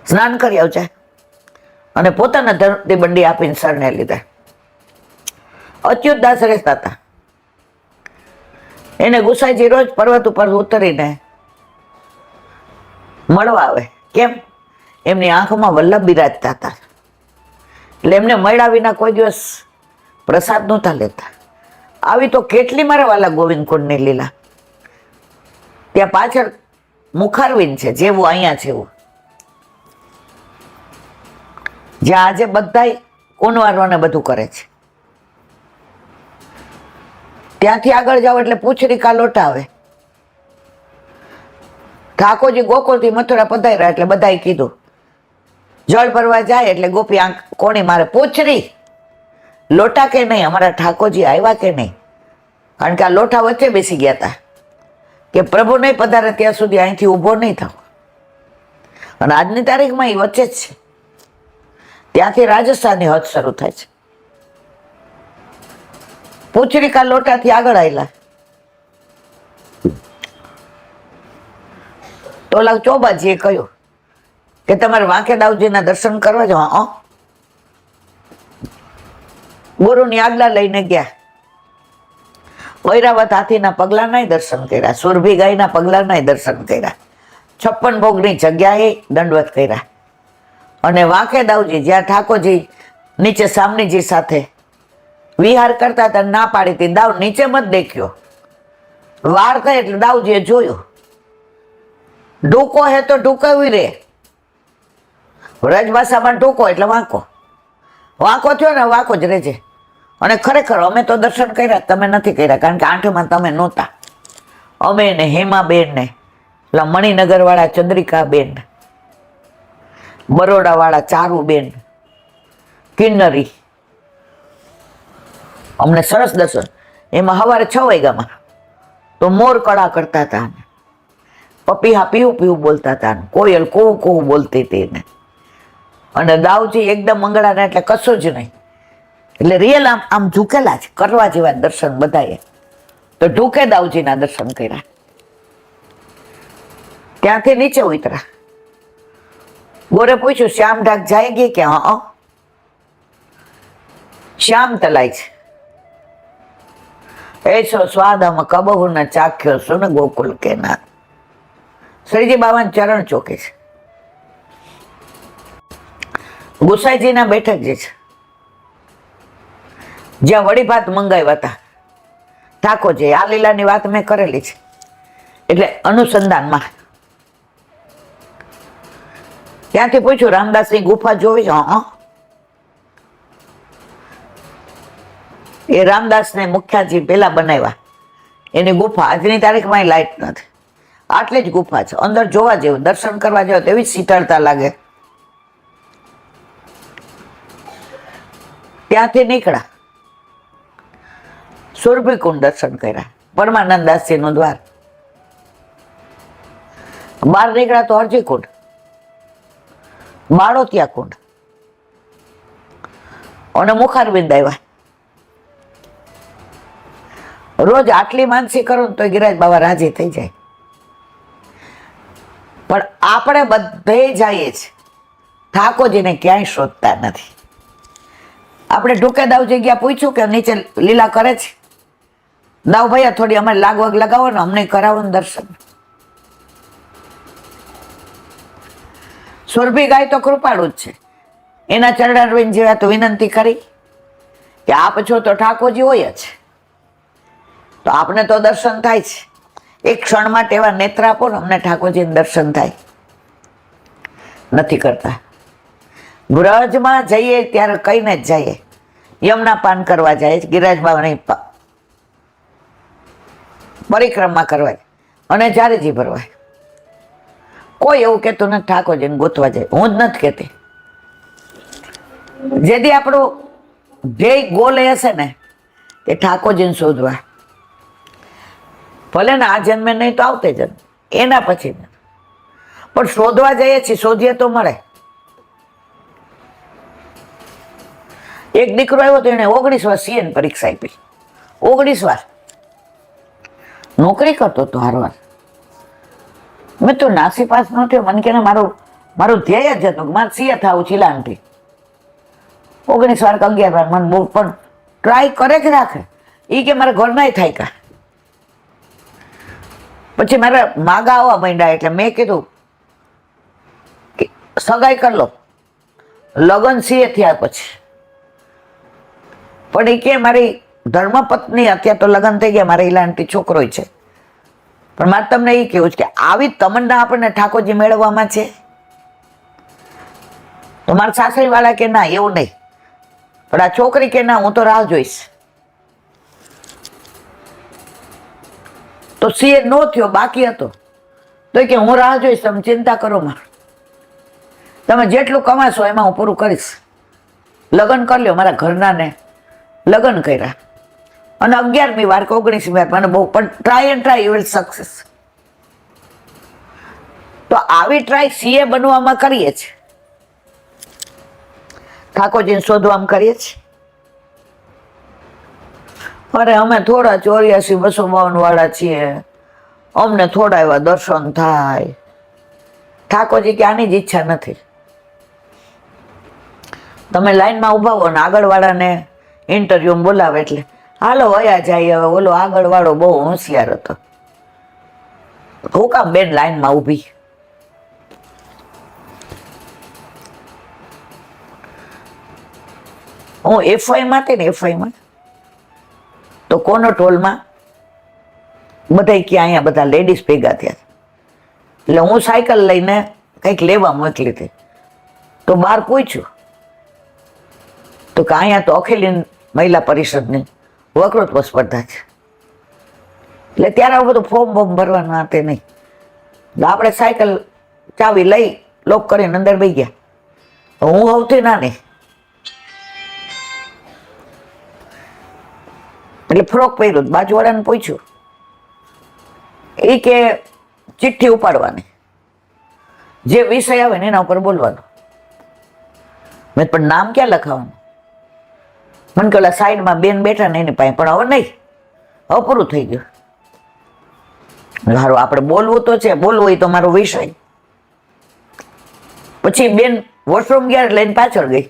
સ્નાન કરી આવજે. અને પોતાના ધરતી બંડી આપીને શરણે લીધા. અચ્યુતદાસ રહેતા હતા, એને ગુસાઈજી રોજ પર્વત ઉપર ઉતરીને મળવા આવે. કેમ? એમની આંખમાં વલ્લભ બિરાજતા હતા, એટલે એમને મળ્યા વિના કોઈ દિવસ પ્રસાદ નહોતા લેતા. આવી તો કેટલી મારા વાલા ગોવિંદકુંડની લીલા. ત્યાં પાછળ મુખારવિંદ છે, જેવું અહીંયા છે એવું, જ્યાં આજે બધા કુંવારોને બધું કરે છે. ત્યાંથી આગળ જાઓ એટલે પૂંછડીકા લોટા આવે. ઠાકોરજી ગોકુળથી મથુરા પધાર્યા એટલે બધાએ કીધું, જળ ભરવા જાય એટલે ગોપી આંખ કોણી મારે, પૂછડી લોટા કે નહીં, અમારા ઠાકોરજી આવ્યા કે નહીં? કારણ કે આ લોટા વચ્ચે બેસી ગયા હતા કે પ્રભુ નહીં પધારે ત્યાં સુધી અહીંથી ઊભો નહીં થાવ. અને આજની તારીખમાં એ વચ્ચે જ છે. ત્યાંથી રાજસ્થાનની હદ શરૂ થાય છે. પૂંછડીકા લોટાથી આગળ આવેલા તો ઓલા ચોબાજીએ કહ્યું કે તમારે વાંકેદાવજીના દર્શન કરવા જાઓ. ગુરુની આજ્ઞા લઈને ગયા. ઐરાવત હાથીના પગલાના દર્શન કર્યા, સુરભી ગાયના પગલાના દર્શન કર્યા, 56 ભોગની જગ્યાએ દંડવત કર્યા. અને વાંકેદાવજી જ્યાં ઠાકોરજી નીચે સામનીજી સાથે વિહાર કરતા હતા, ના પાડી હતી. દાવ નીચે મત દેખ્યો. વાર થાય એટલે દાવજીએ જોયું, ઢૂકો હે તો ઢૂકવી રે. વ્રજભાષામાં ઢૂકો એટલે વાંકો. વાંકો થયો ને વાંકો જ રહેજે. અને ખરેખર અમે તો દર્શન કર્યા, તમે નથી કર્યા, કારણ કે આઠમાં તમે નહોતા. અમે ને હેમાબેન ને પેલા મણિનગર વાળા ચંદ્રિકાબેન, બરોડા વાળા ચારુબેન, કિન્નરી, અમને સરસ દર્શન. એમાં સવારે 6 વાગ્યામાં તો મોર કળા કરતા હતા, પપીહા પીવું પીવું બોલતા હતા, કોયલ કોવું કોવું બોલતી હતી ને. અને દાવજી એકદમ મંગળાના એટલે કશું જ નહીં, એટલે રિયલ આમ આમ ઝૂકેલા જ કરવા જેવા દર્શન બધાએ. તો ઢૂકે દાવજીના દર્શન કર્યા. ત્યાંથી નીચે ઉતરા. ગોરે પૂછ્યું, શ્યામ ઢાક જાય ગઈ કે? હા, શ્યામ તલાય છે. એસો સ્વાદ આમ કબહુ ને ચાખ્યો સુન ગોકુલ કે ના. શ્રીજી બાબાના ચરણ ચોકે છે. ગુસાઈજીના બેઠક જે છે, જ્યાં વડી ભાત મંગાવ્યા હતા ઠાકોરજી. આ લીલાની વાત મેં કરેલી છે, એટલે અનુસંધાનમાં. ત્યાંથી પૂછ્યું, રામદાસની ગુફા જોઈ? હા. એ રામદાસને મુખ્યાજી પેલા બનાવ્યા, એની ગુફા આજની તારીખમાં લાઈટ નથી. આટલી જ ગુફા છે, અંદર જોવા જેવું, દર્શન કરવા જેવું, તેવી જ શીતળતા લાગે. ત્યાંથી નીકળ્યા, સુરભીકુંડ દર્શન કર્યા, પરમાનંદાસજીનું દ્વાર. બહાર નીકળ્યા તો હરજીકુંડ, બાળોતિયા કુંડ અને મુખારવિંદ આવ્યા. રોજ આટલી માનસી કરો ને તો ગિરાજ બાબા રાજી થઈ જાય. પણ આપણે બધે જઈએ છીએ, ઠાકોરજીને ક્યાંય શોધતા નથી. આપણે ઢોકે દાવ જગ્યા પૂછ્યું કે નીચે લીલા કરે છે, દાવ ભાઈ થોડી અમારે લાગવગ લગાવો ને, અમને કરાવો ને દર્શન. સુરભી ગાય તો કૃપાળુ જ છે, એના ચરણારવિંદ જેવા તો વિનંતી કરી કે આપ છો તો ઠાકોરજી હોય જ, તો આપને તો દર્શન થાય છે. એક ક્ષણ માટે એવા નેત્ર આપો ને, અમને ઠાકોરજીને દર્શન થાય. નથી કરતા. બ્રજમાં જઈએ ત્યારે કહીને જ જઈએ, યમુના પાન કરવા જાય, ગિરિરાજ બાબાની પરિક્રમા કરવા અને ચારેજી ભરવા. કોઈ એવું કહેતું નથી ઠાકોરજીને ગોતવા જાય. હું જ નથી કહેતી. જેથી આપણું ધ્યેય ગોલ એ હશે ને કે ઠાકોરજીને શોધવા, ભલે ને આ જન્મે નહીં તો આવતે જન્મ, એના પછી પણ શોધવા જઈએ છીએ, શોધીએ તો મળે. એક દીકરો આવ્યો તો એને 19 વાર સીએ ની પરીક્ષા આપી, 19 વાર નોકરી કરતો હતો હારવાર. મેં તો નાસી પાસ ન થયો, મને કે મારું ધ્યેય જ હતું કે મારે સીએ થવું ચીલાનથી. 19 વાર કે 11 વાર મને બહુ પણ ટ્રાય કરે જ રાખે. એ કે મારા ઘરનાય થાય કા. પછી મારા માગા આવવા માંડ્યા એટલે મેં કીધું કે સગાઈ કરી લો, લગ્ન સીએ થયા પછી. પણ એ કે મારી ધર્મપત્ની અત્યારે તો લગ્ન થઈ ગયા, મારા ઈલાનથી છોકરો છે. પણ મારે તમને એ કેવું છે કે આવી તમન્ના આપણને ઠાકોરજી મેળવવામાં છે. તો મારા સાસરી વાળા કે ના એવું નહીં, પણ આ છોકરી કે ના હું તો રાહ જોઈશ. તો સીએ નો થયો, બાકી હતો, તો કે હું રાહ જોઈશ, તમે ચિંતા કરો માં, તમે જેટલું કમાશો એમાં હું પૂરું કરીશ. લગ્ન કરી લ્યો. મારા ઘરના ને લગ્ન કર્યા અને 11મી વાર કે 19મી વાર મને બહુ, પણ try and try you will success. તો આવી ટ્રાય સીએ બનવામાં કરીએ છીએ, ઠાકોરજીને શોધવામાં કરીએ છીએ. અરે અમે થોડા 84-252 વાળા છીએ, અમને થોડા એવા દર્શન થાય. ઠાકોરજી કે આની જ ઈચ્છા નથી. તમે લાઈનમાં ઉભા હો ને આગળ વાળાને ઇન્ટરવ્યુ બોલાવે એટલે હાલો વયા જાય. હવે ઓલો આગળ વાળો બહુ હોશિયાર હતો, હું કામ બેન લાઈનમાં ઊભી. હું એફઆઈમાં હતી ને, એફઆઈમાં તો કોનટ હોલમાં બધા કે અહીંયા બધા લેડીઝ ભેગા થયા, એટલે હું સાયકલ લઈને કંઈક લેવા મોકલી હતી. તો બહાર પૂછ્યું તો કે અહીંયા તો અખિલ મહિલા પરિષદની વક્તૃત્વ સ્પર્ધા છે. એટલે ત્યારે આવું બધું ફોર્મ બોર્મ ભરવાનું આતે નહીં. આપણે સાયકલ ચાવી લઈ લોક કરીને અંદર બેસી ગયા. હું સૌથી નાની, એટલે ફ્રોક પહેર્યું. બાજુવાળાને પૂછ્યું, એ કે ચિઠ્ઠી ઉપાડવાની, જે વિષય આવે ને એના ઉપર બોલવાનું. મેં પણ નામ ક્યાં લખાવાનું? મને કે ઓલા સાઈડમાં બેન બેઠા ને એની પાસે, પણ હવે નહીં, હવે પૂરું થઈ ગયું. સારું, આપણે બોલવું તો છે, બોલવું એ તો મારો વિષય. પછી બેન વોશરૂમ ગયા લઈને પાછળ ગઈ.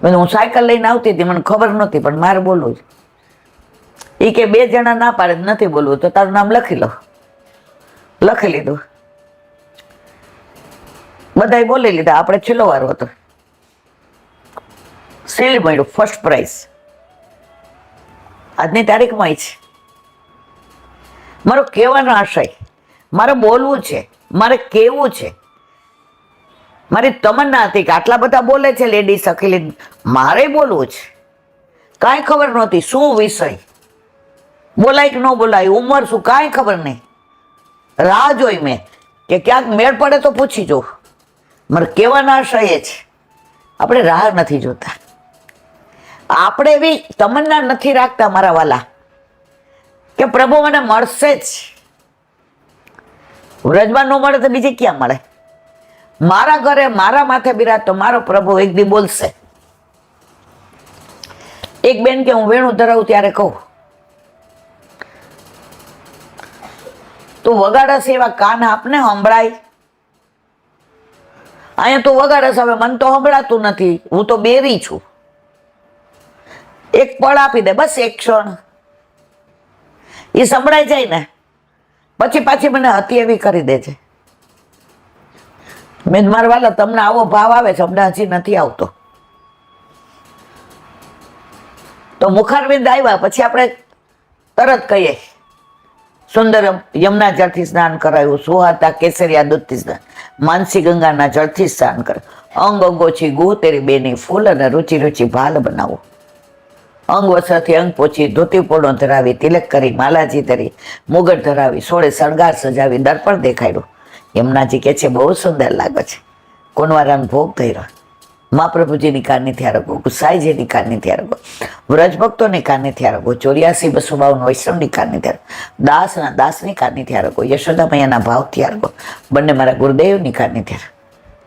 હું સાયકલ લઈને આવતી હતી, મને ખબર નહોતી, પણ મારે બોલવું છે. એ કે 2 જણા ના પાડે નથી બોલવું તો તારું નામ લખી લો. લખી લીધું, બધાએ બોલી લીધા. આપણે છેલ્લો વારો હતો. શિલ્ડ મળ્યું, ફર્સ્ટ પ્રાઇઝ. આજની તારીખમાં છે. મારો કહેવાનો આશય, મારે બોલવું છે, મારે કહેવું છે. મારી તમન્ના હતી કે આટલા બધા બોલે છે લેડીઝ અખિલી, મારે બોલવું છે. કાંઈ ખબર નહોતી શું વિષય બોલાય કે ન બોલાય, ઉંમર શું, કાંઈ ખબર નહીં. રાહ જોઈ મેં કે ક્યાંક મેળ પડે તો પૂછી જો. મારે કહેવાનો આશય એ છે, આપણે રાહ નથી જોતા. આપણે એવી તમન્ના નથી રાખતા મારા વાલા કે પ્રભુ મને મળશે જ. વ્રજમાં ન મળે તો બીજે ક્યાં મળે? મારા ઘરે મારા માથે બિરાજતો મારો પ્રભુ એક દી બોલશે. એક બેન કે હું વેણું ધરાવું ત્યારે કહું તું વગાડસ એવા કાન આપને સંભળાય. અહીંયા તું વગાડસ, હવે મને તો સંભળાતું નથી, હું તો બેરી છું. એક પળ આપી દે, બસ એક ક્ષણ, એ સંભળાઈ જાય ને પછી પાછી મને હતી એવી કરી દે છે. મેં મારા વાલા તમને આવો ભાવ આવે છે, અમને હજી નથી આવતો. તો મુખારવિંદ આવ્યા પછી આપણે તરત કહીએ સુંદરમ યમુના જળથી સ્નાન કરાયું, સુહાતા કેસરિયા દૂધથી સ્નાન, માનસી ગંગાના જળથી સ્નાન કરાયું, અંગ અંગોછી ગુહ તેરી બેની ફૂલ અને રુચિ રુચિ ભાલ બનાવો. અંગ વસ્ત્રથી અંગ પોછી, ધોતી પોળો ધરાવી, તિલક કરી, માલાજી ધરી, મુગટ ધરાવી, સોળે શણગાર સજાવી, દર્પણ દેખાડ્યું. યમુનાજી કે છે બહુ સુંદર લાગે છે. કોનવારાનો ભોગ ધર્યો, મહાપ્રભુજીની કાનીથી આરોગો, ગુસાઈજીની કાનીથી આરોગો, વ્રજભક્તોની કાનીથી આરોગો, 84 252 વૈષ્ણવની કાનીથી આરોગો, દાસના દાસની કાનીથી આરોગો, યશોદા મૈયાના ભાવથી આરોગો, બંને મારા ગુરુદેવની કાનીથી આરોગો.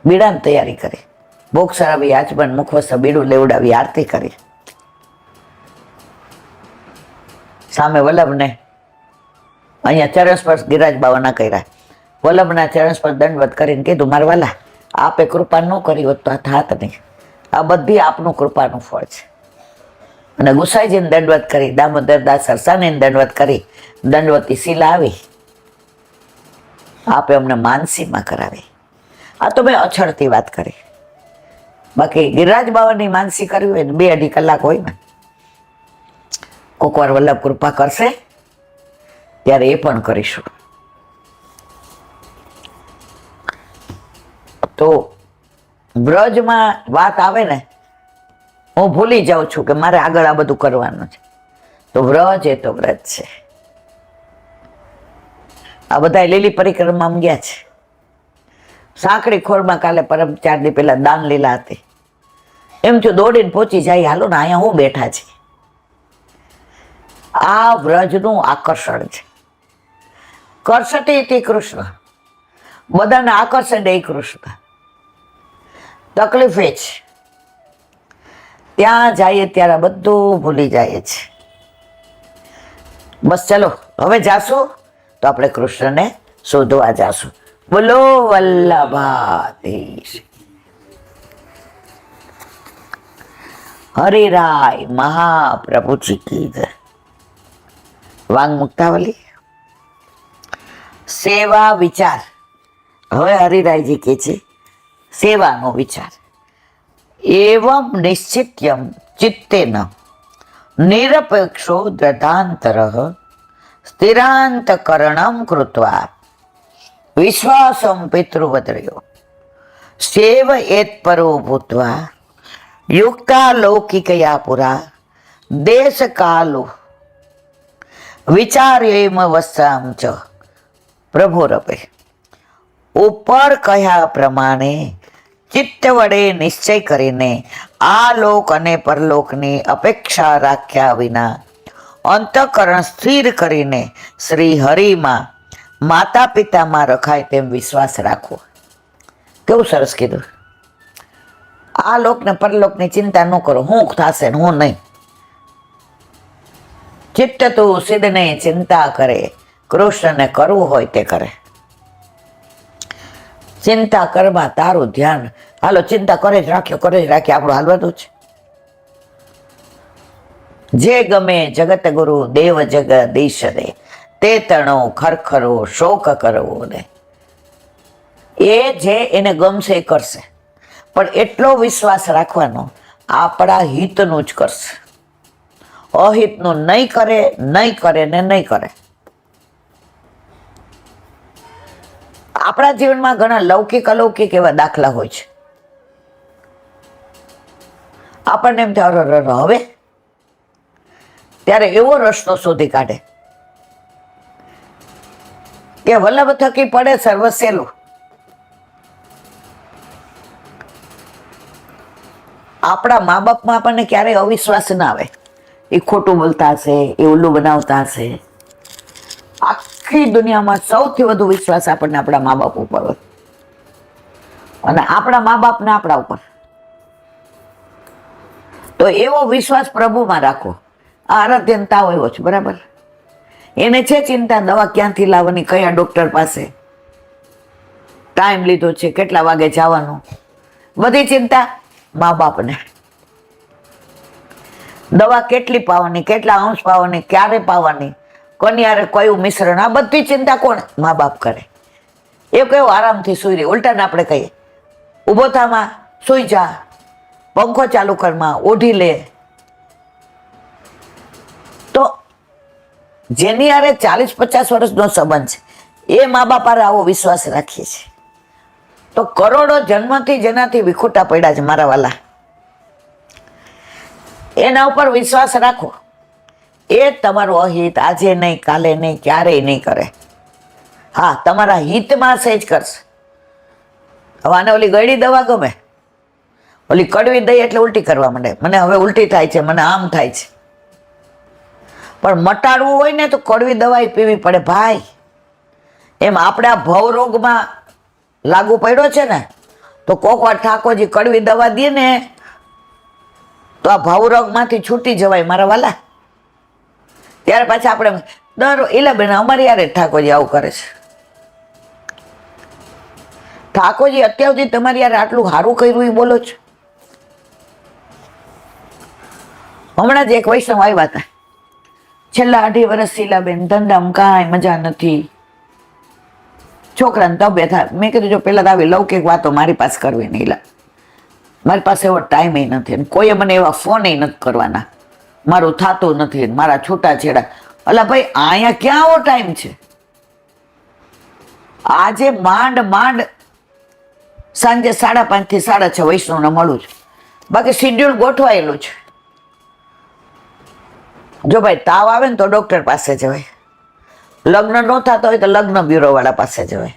બીડાની તૈયારી કરી, ભોગ સરાવી, આચમન મુખવસ્ત્ર બીડું લેવડાવી, આરતી કરી. સામે વલ્લભને અહીંયા ચરણ સ્પર્શ ગિરિરાજ બાવાના કર્યા. વલ્લભના ચરણ સ્પર્શ દંડવત કરીને કીધું મારા વાલા આપે કૃપા ન કરી હોત તો આ થાત નહીં. આ બધી આપનું કૃપાનું ફળ છે. અને ગુસાઈજીને દંડવત કરી, દામોદર દાસ સરસાણીને દંડવત કરી, દંડવતી શિલા આવી, આપે અમને માનસીમાં કરાવી. આ તો મેં અછડતી વાત કરી. બાકી ગિરિરાજ બાવાની માનસી કરવી હોય ને 2-2.5 કલાક હોય ને. કોક વાર વલ્લભ કૃપા કરશે ત્યારે એ પણ કરીશું. તો વ્રજમાં વાત આવે ને, હું ભૂલી જાઉં છું કે મારે આગળ આ બધું કરવાનું છે. તો વ્રજ એ તો વ્રજ છે. આ બધા લીલી પરિક્રમામાં ગયા છે. સાંકડી ખોળમાં કાલે પરમ 4 દી પહેલા દાન લીલા હતી. એમ જો દોડીને પહોંચી જાય, હાલો ને અહીંયા હું બેઠા છે. આ વ્રજનું આકર્ષણ છે. કર્ષતે કૃષ્ણ, બધાને આકર્ષે દે કૃષ્ણ. તકલીફ એ છે ત્યાં જઈએ ત્યારે બધું ભૂલી જાય છે. બસ ચલો હવે જાશું તો આપણે કૃષ્ણને શોધવા જાશું. બોલો વલ્લભાધીશ હરિરાય મહાપ્રભુજી કી જય. વાંગ મુક્તાવલી સેવા વિચાર. હવે હરિરાયજી કે છે સેવાનો વિચાર. એવમ નિશ્ચિત્યમ ચિત્તેન નિરપેક્ષો દધાંતર સ્થિરાંતકરણમ કૃત્વા વિશ્વાસમ પિતૃવદ્રયો સેવ એત્પરો ભૂત્વા યુક્તા લૌકિકયા પુરા દેશકાલો વિચાર્યેમ વસામ ચ પ્રભુરપે. ઉપર કહ્યા પ્રમાણે ચિત્ત વડે નિશ્ચય કરીને આ લોક અને પરલોકની અપેક્ષા રાખ્યા વિના અંતઃકરણ સ્થિર કરીને શ્રી હરિમાં માતા પિતામાં રખાય તેમ વિશ્વાસ રાખવો. કેવું સરસ કીધું. આ લોક ને પરલોકની ચિંતા ન કરો, હું થશે ને હું નહીં. ચિત્ત તું સિદ્ધને ચિંતા કરે, કૃષ્ણને કરવું હોય તે કરે. ચિંતા કરવા તારું ધ્યાન, હાલો ચિંતા કરે જ રાખ્યો, આપણું હાલવાનું છે. જે ગમે જગત ગુરુ દેવ જગદીશ દે, તે તણો ખરખરો શોક કરવો ને. એ જે એને ગમશે એ કરશે, પણ એટલો વિશ્વાસ રાખવાનો આપણા હિતનું જ કરશે. અહિતનું નહીં કરે, નહીં કરે ને નહીં કરે. આપણા જીવનમાં ઘણા લૌકિક અલૌકિક એવા દાખલા હોય છે. આપણને એમ થાય હવે, ત્યારે એવો રસ્તો શોધી કાઢે કે વલ્લભ થકી પડે સર્વ સહેલું. આપણા મા બાપમાં આપણને ક્યારેય અવિશ્વાસ ના આવે. એ ખોટું બોલતા હશે, એ ઉલ્લું બનાવતા હશે. આખી દુનિયામાં સૌથી વધુ વિશ્વાસ આપણને આપણા મા બાપ ઉપર હોય, અને આપણા મા બાપને આપણા ઉપર. તો એવો વિશ્વાસ પ્રભુમાં રાખો. આ આરાધ્યનતા એવો છે, બરાબર. એને છે ચિંતા દવા ક્યાંથી લાવવાની, કયા ડોક્ટર પાસે, ટાઈમ લીધો છે, કેટલા વાગે જવાનું, બધી ચિંતા મા બાપને. દવા કેટલી પાવાની, કેટલા અંશ પાવાની, ક્યારે પાવાની, કન્યારે કયું મિશ્રણ, આ બધી ચિંતા કોણ? મા બાપ કરે. એ કયો આરામથી સુઈ રહી, ઉલટાને આપણે કહીએ ઊભો થામાં, સુઈ જા, પંખો ચાલુ કરમાં, ઓઢી લે. તો જેની હારે 40-50 વર્ષનો સંબંધ છે એ મા બાપ હારે આવો વિશ્વાસ રાખીએ છીએ. તો કરોડો જન્મથી જેનાથી વિખૂટા પડ્યા છે મારા વાલા, એના ઉપર વિશ્વાસ રાખો. એ તમારું અહિત આજે નહીં, કાલે નહીં, ક્યારેય નહીં કરે. હા, તમારા હિતમાં સહેજ કરશે. હવે આને ઓલી ગળી દવા ગમે, ઓલી કડવી દઈ એટલે ઉલટી કરવા માંડે, મને હવે ઉલટી થાય છે, મને આમ થાય છે. પણ મટાડવું હોય ને તો કડવી દવાઈ પીવી પડે ભાઈ. એમ આપણે આ ભવરોગમાં લાગુ પડ્યો છે ને, તો કોક વાર ઠાકોરજી કડવી દવા દે ને તો આ ભવરોગમાંથી છૂટી જવાય મારા વાલા. ત્યારે પાછા આપણે ઈલાબેન અમારી યારે ઠાકોરજી આવું કરે છે. ઠાકોરજી અત્યાર સુધી તમારી યાર આટલું સારું કર્યું એ બોલો છો. હમણાં જ એક વૈષ્ણવ આવ્યા હતા, છેલ્લા 2.5 વર્ષ ઈલાબેન ધંધામાં કાંઈ મજા નથી, છોકરાને તબિયત થાય. મેં કીધું જો પેલા તો આવી લૌકિક વાતો મારી પાસે કરવી નહીં, ઈલા મારી પાસે એવો ટાઈમ નથી, કોઈએ મને એવા ફોન નથી કરવાના, મારું થતું નથી, મારા છૂટાછેડા. અલા ભાઈ, અહીંયા ક્યાં આવો ટાઈમ છે? આજે માંડ માંડ સાંજે 5:30 થી 6:30 વૈષ્ણવને મળું છું, બાકી શિડ્યુલ ગોઠવાયેલું છે. જો ભાઈ તાવ આવે ને તો ડોક્ટર પાસે જવાય, લગ્ન ન થતા હોય તો લગ્ન બ્યુરો વાળા પાસે જવાય,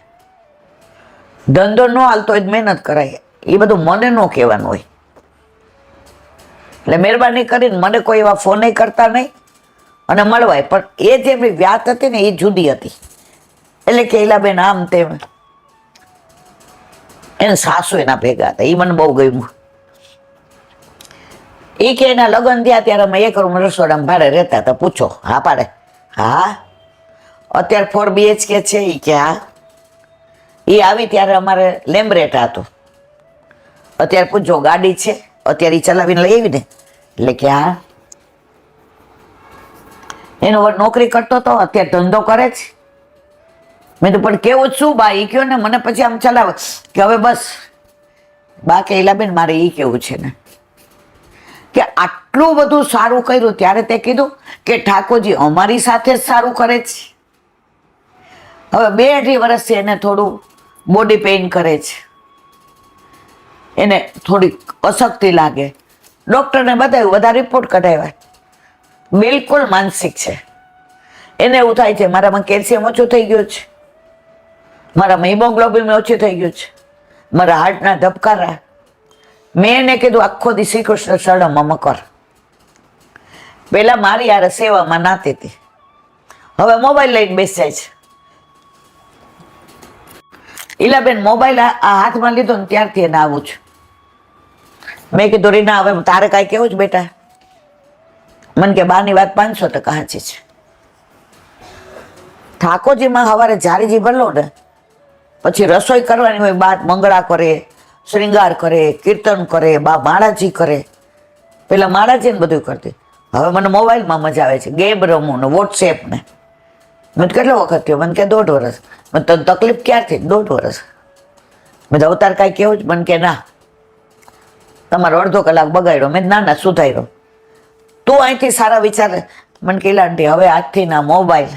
ધંધો ન હાલતો હોય મહેનત કરાય. એ બધું મને ન કહેવાનું હોય. એટલે મહેરબાની કરીને મને કોઈ એવા ફોન કરતા નહીં અને મળવાય. પણ એ જે વ્યાત હતી ને એ જુદી હતી. એટલે કે ઈલાબેન આમ તેમ, એને સાસુ એના ભેગા હતા, એ મને બહુ ગમ્યું. એ કે એના લગ્ન થયા ત્યારે અમે 1 રૂમ રસોડામાં ભાડે રહેતા હતા. પૂછો? હા પાડે. હા, અત્યારે 4 BHK છે. એ કે હા. એ આવી ત્યારે અમારે લેમ્બ્રેટા હતો. અત્યારે પૂછો ગાડી છે? અત્યારે એ ચલાવીને લઈ આવી ને. એટલે કે હા. એનો નોકરી કરતો હતો, અત્યારે ધંધો કરે છે. મેં તો પણ કેવું શું બા? એ કયો ને મને પછી આમ ચલાવે કે હવે બસ બા કે ઈલાબેન મારે એ કેવું છે ને કે આટલું બધું સારું કર્યું ત્યારે તે કીધું કે ઠાકોરજી અમારી સાથે જ સારું કરે છે. હવે 2-2.5 વર્ષથી એને થોડું બોડી પેઇન કરે છે, એને થોડી અશક્તિ લાગે. ડૉક્ટરને બતાવ્યું, બધા રિપોર્ટ કઢાવ્યા, બિલકુલ માનસિક છે. એને એવું થાય છે મારામાં કેલ્શિયમ ઓછું થઈ ગયું છે, મારામાં હિમોગ્લોબિન ઓછું થઈ ગયું છે, મારા હાર્ટના ધબકારા. મેં એને કીધું આખો દી શ્રી કૃષ્ણ શરણમાં કર. પેલા મારી યાર સેવામાં નાતી હતી, હવે મોબાઈલ લઈને બેસી જાય છે. ઈલાબેન મોબાઈલ આ હાથમાં લીધો ને ત્યારથી એને આવું છું. મેં કીધું રીના હવે તારે કાંઈ કેવું છે બેટા? મને કે બાની વાત 500% સાચી છે. ઠાકોરજીમાં સવારે જારીજી ભરલો ને પછી રસોઈ કરવાની હોય, બાદ મંગળા કરે, શ્રૃંગાર કરે, કીર્તન કરે, બા માળાજી કરે. પેલા માળાજીને બધું કરતી. હવે મને મોબાઈલમાં મજા આવે છે, ગેમ રમવું ને વોટ્સએપ ને. મેં કેટલો વખત થયો? મને કે 1.5 વર્ષ. મને તને તકલીફ ક્યારથી? 1.5 વર્ષ. મેં તો અવતાર કાંઈ કેવું જ? મને કે ના, તમારો અડધો કલાક બગાડ્યો. મેં ના ના સુધાર્યો. તું અહીંથી સારા વિચાર. મને કે આંટી હવે આજથી ના મોબાઈલ,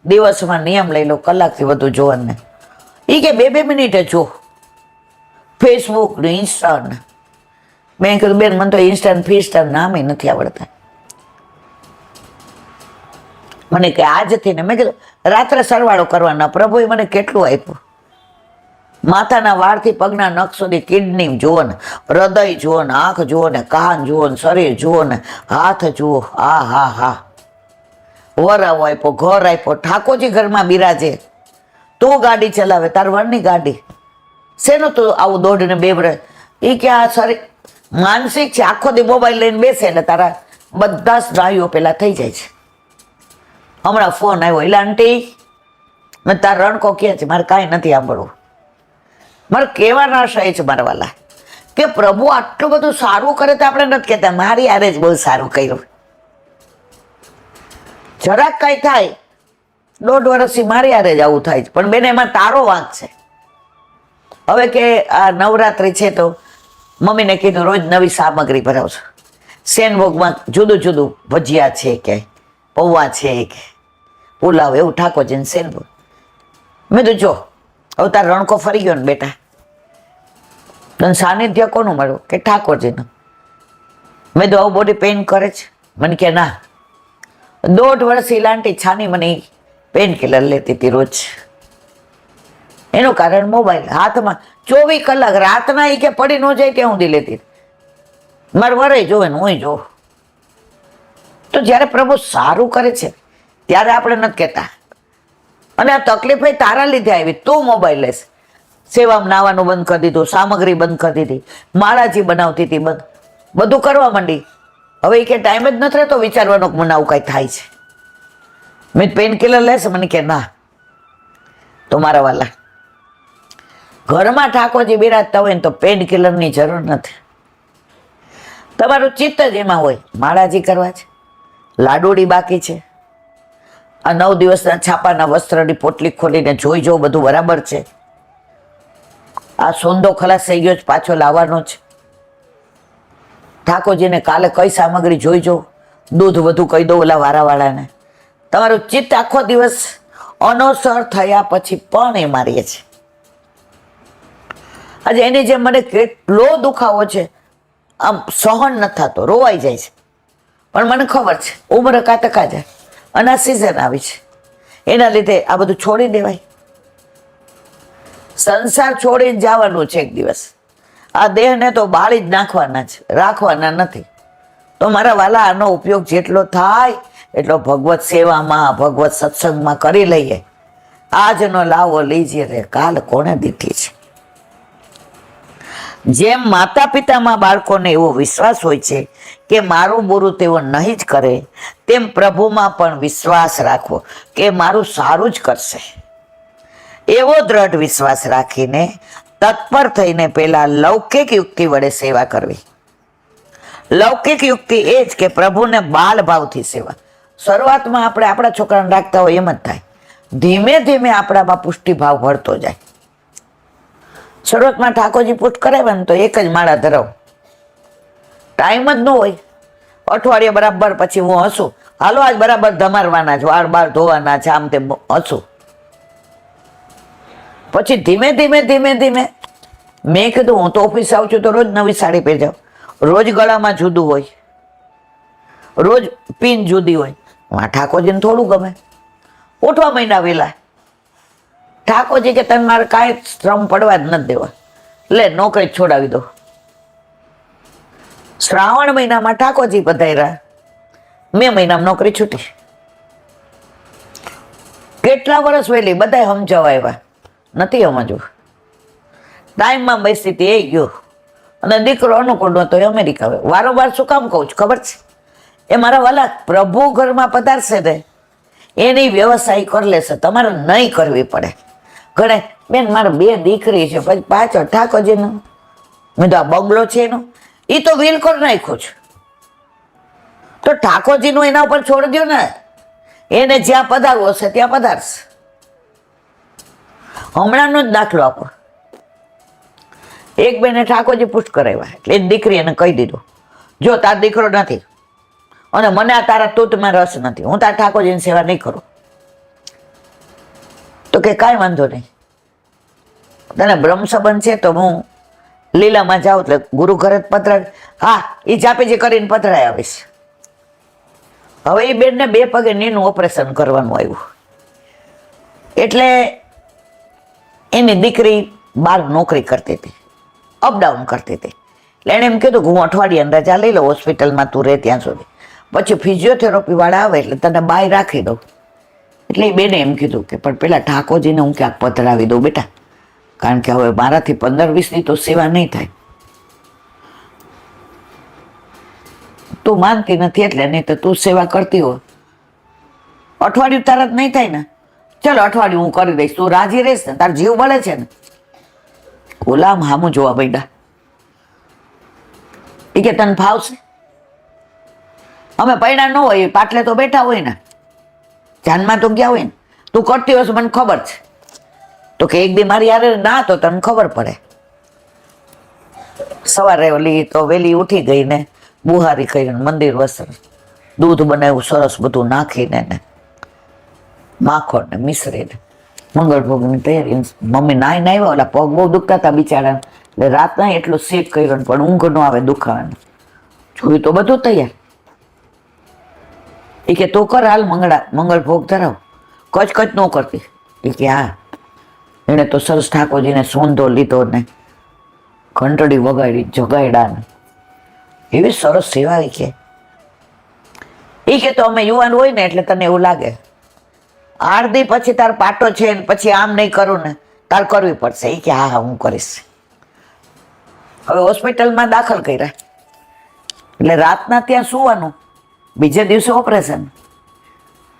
દિવસમાં નિયમ લઈ લો, કલાકથી વધુ જોવાનું. એ કે 2-2 મિનિટે જો ફેસબુક ને ઇન્સ્ટા ને. મેં કીધું બેન મને તો ઇન્સ્ટા ને ફિસ્ટા નામે નથી આવડતા. મને કે આજથી ને. મેં કીધું રાત્રે સરવાળો કરવાના. પ્રભુએ મને કેટલું આપ્યું. માથાના વાળથી પગના નખ સુધી કિડની જુઓ ને, હૃદય જુઓ ને, આંખ જુઓ ને, કાન જુઓ ને, શરીર જુઓ ને, હાથ જુઓ. હા હા હા, વરાવો આપ્યો, ઘર આપ્યો. ઠાકોરજી ઘરમાં બિરાજે. તું ગાડી ચલાવે, તાર વરની ગાડી. શેનું તું આવું 1.5 ને 2 વર્ષ? એ કે આ શરીર માનસિક છે. આખો દી મોબાઈલ લઈને બેસે એટલે તારા બધા સ્નાયુઓ પેલા થઈ જાય છે. હમણાં ફોન આવ્યો, એટલે આંટી મેં તાર રણકો ક્યાં છે, મારે કાંઈ નથી સાંભળવું. મારે કહેવાનો આશય છે મારા વાલા કે પ્રભુ આટલું બધું સારું કરે તો આપણે નથી કહેતા મારી આરે જ બહુ સારું કર્યું. જરાક કાંઈ થાય 1.5 વર્ષથી મારી આરે જ આવું થાય છે, પણ બેન એમાં તારો વાંક છે. હવે કે આ નવરાત્રિ છે તો મમ્મીને કીધું રોજ નવી સામગ્રી ભરાવજો. સેનભોગમાં જુદું જુદું ભજીયા છે કે પૌવા છે કે પુલાવ એવું ઠાકોરજીને સેનભોગ. મેં તો જો હવે તાર રણકો ફરી ગયો ને બેટા, તને સાનિધ્ય કોનું મળ્યું કે ઠાકોરજીનું. મેં તો આવું બોડી પેઇન કરે છે. મને કે ના, 1.5 વર્ષથી લાંટી છાની મને પેઇન કિલર લેતી હતી રોજ. એનું કારણ મોબાઈલ હાથમાં 24 કલાક રાતના એ કે પડી ન જાય ત્યાં સુધી લેતી. મારે વરે જોવે ને હું જોઉં. તો જ્યારે પ્રભુ સારું કરે છે ત્યારે આપણે નથી કહેતા. અને આ તકલીફ એ તારા લીધે આવી. તું મોબાઈલ લેશ, સેવામાં નાવાનું બંધ કરી દીધું, સામગ્રી બંધ કરી દીધી, માળાજી બનાવતી હતી બંધ, બધું કરવા માંડી. હવે એ કે ટાઈમ જ નથી રહેતો વિચારવાનો મને આવું કાંઈ થાય છે. મેં પેઇન કિલર લેશે, મને કે ના. તો મારા વાલા ઘરમાં ઠાકોરજી બિરાજતા હોય ને તો પેઇન કિલરની જરૂર નથી. તમારું ચિત્ત જ એમાં હોય માળાજી કરવા છે, લાડુડી બાકી છે, આ 9 દિવસના છાપાના વસ્ત્રની પોટલી ખોલીને જોઈ જો બધું બરાબર છે, આ સોંદો ખલાસ થઈ ગયો છે પાછો લાવવાનો છે, ઠાકોરજીને કાલે કઈ સામગ્રી જોઈ જો, દૂધ વધુ કહી દો ઓલા વારાવાળાને. તમારું ચિત્ત આખો દિવસ અનોસર થયા પછી પણ એ મારીએ છે. આજે એની જેમ મને કેટલો દુખાવો છે, આમ સહન નથી થતો, રોવાઈ જાય છે. પણ મને ખબર છે ઉંમર કાતકા જાય અને આ સિઝન આવી છે, એના લીધે આ બધું છોડી દેવાય. સંસાર છોડીને જવાનું છે એક દિવસ. આ દેહને તો બાળી જ નાખવાના છે, રાખવાના નથી. તો મારા વાલા આનો ઉપયોગ જેટલો થાય એટલો ભગવત સેવામાં ભગવત સત્સંગમાં કરી લઈએ. આજનો લાવો લીજીએ રે, કાલ કોને દીધી છે. જેમ માતા પિતામાં બાળકોને એવો વિશ્વાસ હોય છે કે મારું બુરું તેઓ નહીં જ કરે, તેમ પ્રભુમાં પણ વિશ્વાસ રાખવો કે મારું સારું જ કરશે. એવો દ્રઢ વિશ્વાસ રાખીને તત્પર થઈને પહેલા લૌકિક યુક્તિ વડે સેવા કરવી. લૌકિક યુક્તિ એ જ કે પ્રભુને બાલ ભાવથી સેવા. શરૂઆતમાં આપણે આપણા છોકરાને રાખતા હોય એમ જ થાય, ધીમે ધીમે આપણામાં પુષ્ટિભાવ ભળતો જાય. શરૂઆતમાં ઠાકોરજી પૂછ કરાવે ને તો એક જ માળા ધરાવ, ટાઈમ જ ન હોય. અઠવાડિયે બરાબર પછી હું હસું, હાલો આજ બરાબર ધમારવાના છે, વાળ બાર ધોવાના છે, આમ તેમ હસું. પછી ધીમે ધીમે ધીમે ધીમે મેં કીધું હું તો ઓફિસ આવું છું તો રોજ નવી સાડી પહેરી જાઉં, રોજ ગળામાં જુદું હોય, રોજ પિન જુદી હોય. ઠાકોરજીને થોડું ગમે. ઉઠવા મહિના વહેલા ઠાકોરજી કે તને મારે કાંઈ શ્રમ પડવા જ નથી દેવા, લે નોકરી છોડાવી દો. શ્રાવણ મહિનામાં ઠાકોરજી પધાર્યા, મે મહિનામાં નોકરી છૂટી. કેટલા વર્ષ વહેલી બધા સમજાવવા આવ્યા, નથી સમજવું. ટાઈમમાં બેસી હતી એ ગયો, અને દીકરો અનુકૂળ નહોતો એ અમેરિકા. વારંવાર શું કામ કહું છું ખબર છે? એ મારા વાલા પ્રભુ ઘરમાં પધારશે ને એની વ્યવસાય કરી લેશે, તમારે નહીં કરવી પડે. ઘણે બેન મારે 2 દીકરી છે, પછી પાછળ ઠાકોરજીનું મેં તો આ બંગલો છે એનો એ તો વીલ કરી નાખ્યો છે, તો ઠાકોરજીનું એના ઉપર છોડી દો ને, એને જ્યાં પધારવો હશે ત્યાં પધારશે. હમણાંનો જ દાખલો આપો. એક બેને ઠાકોરજી પુષ્ટ કરાવ્યા, એટલે એ દીકરી એને કહી દીધું, જો તાર દીકરો નથી અને મને આ તારા તૂતમાં રસ નથી, હું તાર ઠાકોરજીની સેવા નહીં કરું. તો કે કાંઈ વાંધો નહીં, તને બ્રહ્મ સંબંધ છે તો હું લીલામાં જાઉં એટલે ગુરુ ઘરે પધરાય. હા, એ જાપેજી કરીને પધરાય આવીશ. હવે એ બેનને 2 પગે નીનું ઓપરેશન કરવાનું આવ્યું, એટલે એની દીકરી બહાર નોકરી કરતી હતી, અપડાઉન કરતી હતી. એટલે એણે એમ કીધું કે હું અઠવાડિયાની રજા લઈ લઉં હોસ્પિટલમાં, તું રહે ત્યાં સુધી, પછી ફિઝિયોથેરાપી વાળા આવે એટલે તને બાય રાખી દઉં. એટલે એ બેને એમ કીધું કે પણ પેલા ઠાકોરજીને હું ક્યાંક પધરાવી દઉં બેટા, કારણ કે હવે મારાથી 15-20ની તો સેવા નહીં થાય. તું માનતી નથી એટલે, નહીં તો તું સેવા કરતી હોય અઠવાડિયું તરત નહીં થાય ને, ચાલો અઠવાડિયું હું કરી દઈશ, તું રાજી રહીશ ને, તાર જીવ બળે છે ને. ગુલામ હામું જોવા બેડા, એ કે તને ફાવશે? અમે પૈડા ન હોય, પાટલે તો બેઠા હોય ને, જાનમાં તો ગયા હોય ને, તું કરતી હોય મને ખબર છે. તો કે એક દી મારી યારે ના તો તને ખબર પડે. સવારે ઓલી તો વેલી ઉઠી ગઈ ને બુહારી કરીને મંદિર વસર દૂધ બનાવ્યું સરસ બધું નાખીને ને માખણ ને મિશ્રીને મંગળ ભોગની તૈયારી. મમ્મી નાઈ આવ્યા, ઓલા પગ બહુ દુખતા હતા બિચારા, એટલે રાતના એટલો શેક કર્યો પણ ઊંઘ ન આવે દુખાવાનું. જોયું તો બધું તૈયાર. એ કે તું કર હાલ મંગળ ભોગ ધરાવ, કચ કચ ન કરતી. એ કે હા. એને તો સરસ ઠાકોરજીને સોંધો લીધો ને ઘંટડી વગાડી જગાડ્યા ને એવી સરસ સેવા. એ કે તો અમે યુવાન હોય ને એટલે તને એવું લાગે 8 દી પછી તાર પાટો છે ને પછી આમ નહીં કરું ને, તાર કરવી પડશે. એ કે હા હા હું કરીશ. હવે હોસ્પિટલમાં દાખલ કર્યા એટલે રાતના ત્યાં સુવાનું, બીજે દિવસે ઓપરેશન.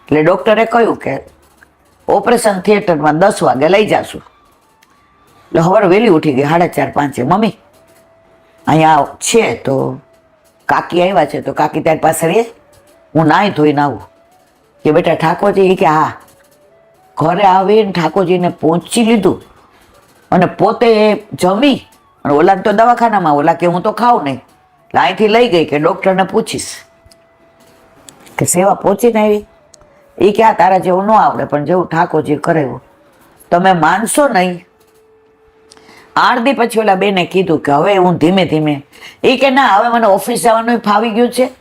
એટલે ડોક્ટરે કહ્યું કે ઓપરેશન થિયેટરમાં 10 વાગે લઈ જાશું. એટલે સવારે વહેલી ઉઠી ગઈ 4:30-5. મમ્મી અહીંયા છે તો કાકી આવ્યા છે, તો કાકી તારી પાસે રે, હું નાહી ધોઈને આવું. કે બેટા ઠાકોરજી? કે હા. ઘરે આવીને ઠાકોરજીને પહોંચી લીધું અને પોતે જમી અને ઓલા તો દવાખાનામાં, ઓલા કે હું તો ખાઉં નહીં. એટલે અહીંથી લઈ ગઈ કે ડૉક્ટરને પૂછીશ કે સેવા પહોંચીને આવી. એ કે આ તારા જેવું ન આવડે પણ જેવું ઠાકોરજી કરે એવું. તમે માનશો નહીં, 8 દી પછી ઓલા બેને કીધું કે હવે હું ધીમે ધીમે. એ કે ના, હવે મને ઓફિસ જવાનું ફાવી ગયું છે,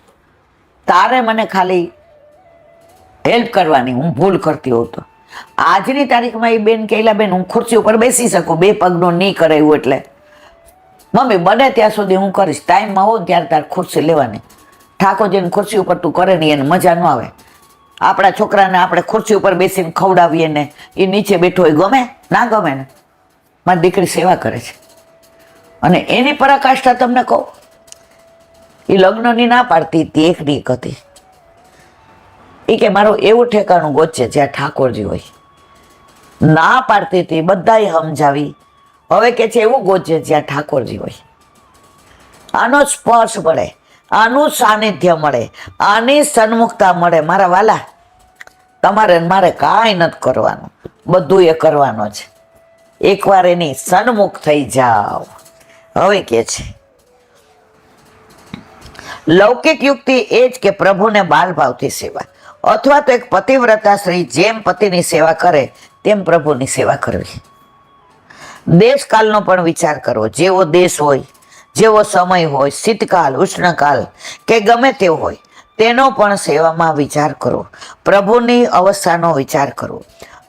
તારે મને ખાલી હેલ્પ કરવાની, હું ભૂલ કરતી હોઉં તો. આજની તારીખમાં એ બેન કહેલા બેન હું ખુરશી ઉપર બેસી શકું, 2 પગનો નહીં કરે એવું. એટલે મમ્મી બને ત્યાં સુધી હું કરીશ, ટાઈમમાં હોઉં ત્યારે તારે ખુરશી લેવાની. ઠાકોરજીની ખુરશી ઉપર તું કરે નહીં એને મજા ન આવે. આપણા છોકરાને આપણે ખુરશી ઉપર બેસીને ખવડાવીએ ને એ નીચે બેઠો હોય, ગમે ના ગમે ને? મારી દીકરી સેવા કરે છે અને એની પરાકાષ્ઠા તમને કહું, એ લગ્નની ના પાડતી હતી, એકની એક હતી. એ કે મારું એવું ઠેકાણું ગોચે જ્યાં ઠાકોરજી હોય. ના પાડતી હતી, બધાય સમજાવી. હવે કે છે એવું ગોચે જ્યાં ઠાકોરજી હોય. આનો સ્પર્શ મળે, આનું સાનિધ્ય મળે, આની સન્મુખતા મળે. મારા વાલા, તમારે મારે કાંઈ નથી કરવાનું, બધું એ કરવાનું છે. એકવાર એની સન્મુખ થઈ જાઓ. હવે કે છે લૌકિક યુક્તિ એ જ કે પ્રભુને બાલભાવથી સેવા, અથવા તો એક પતિવ્રતા સ્ત્રી જેમ પતિની સેવા કરે તેમ પ્રભુની સેવા કરવી. દેશકાલનો પણ વિચાર કરવો. જેવો દેશ હોય, જેવો સમય હોય, શીતકાલ ઉષ્ણકાલ કે ગમે તેવો હોય, તેનો પણ સેવામાં વિચાર કરવો. પ્રભુની અવસ્થાનો વિચાર કરવો.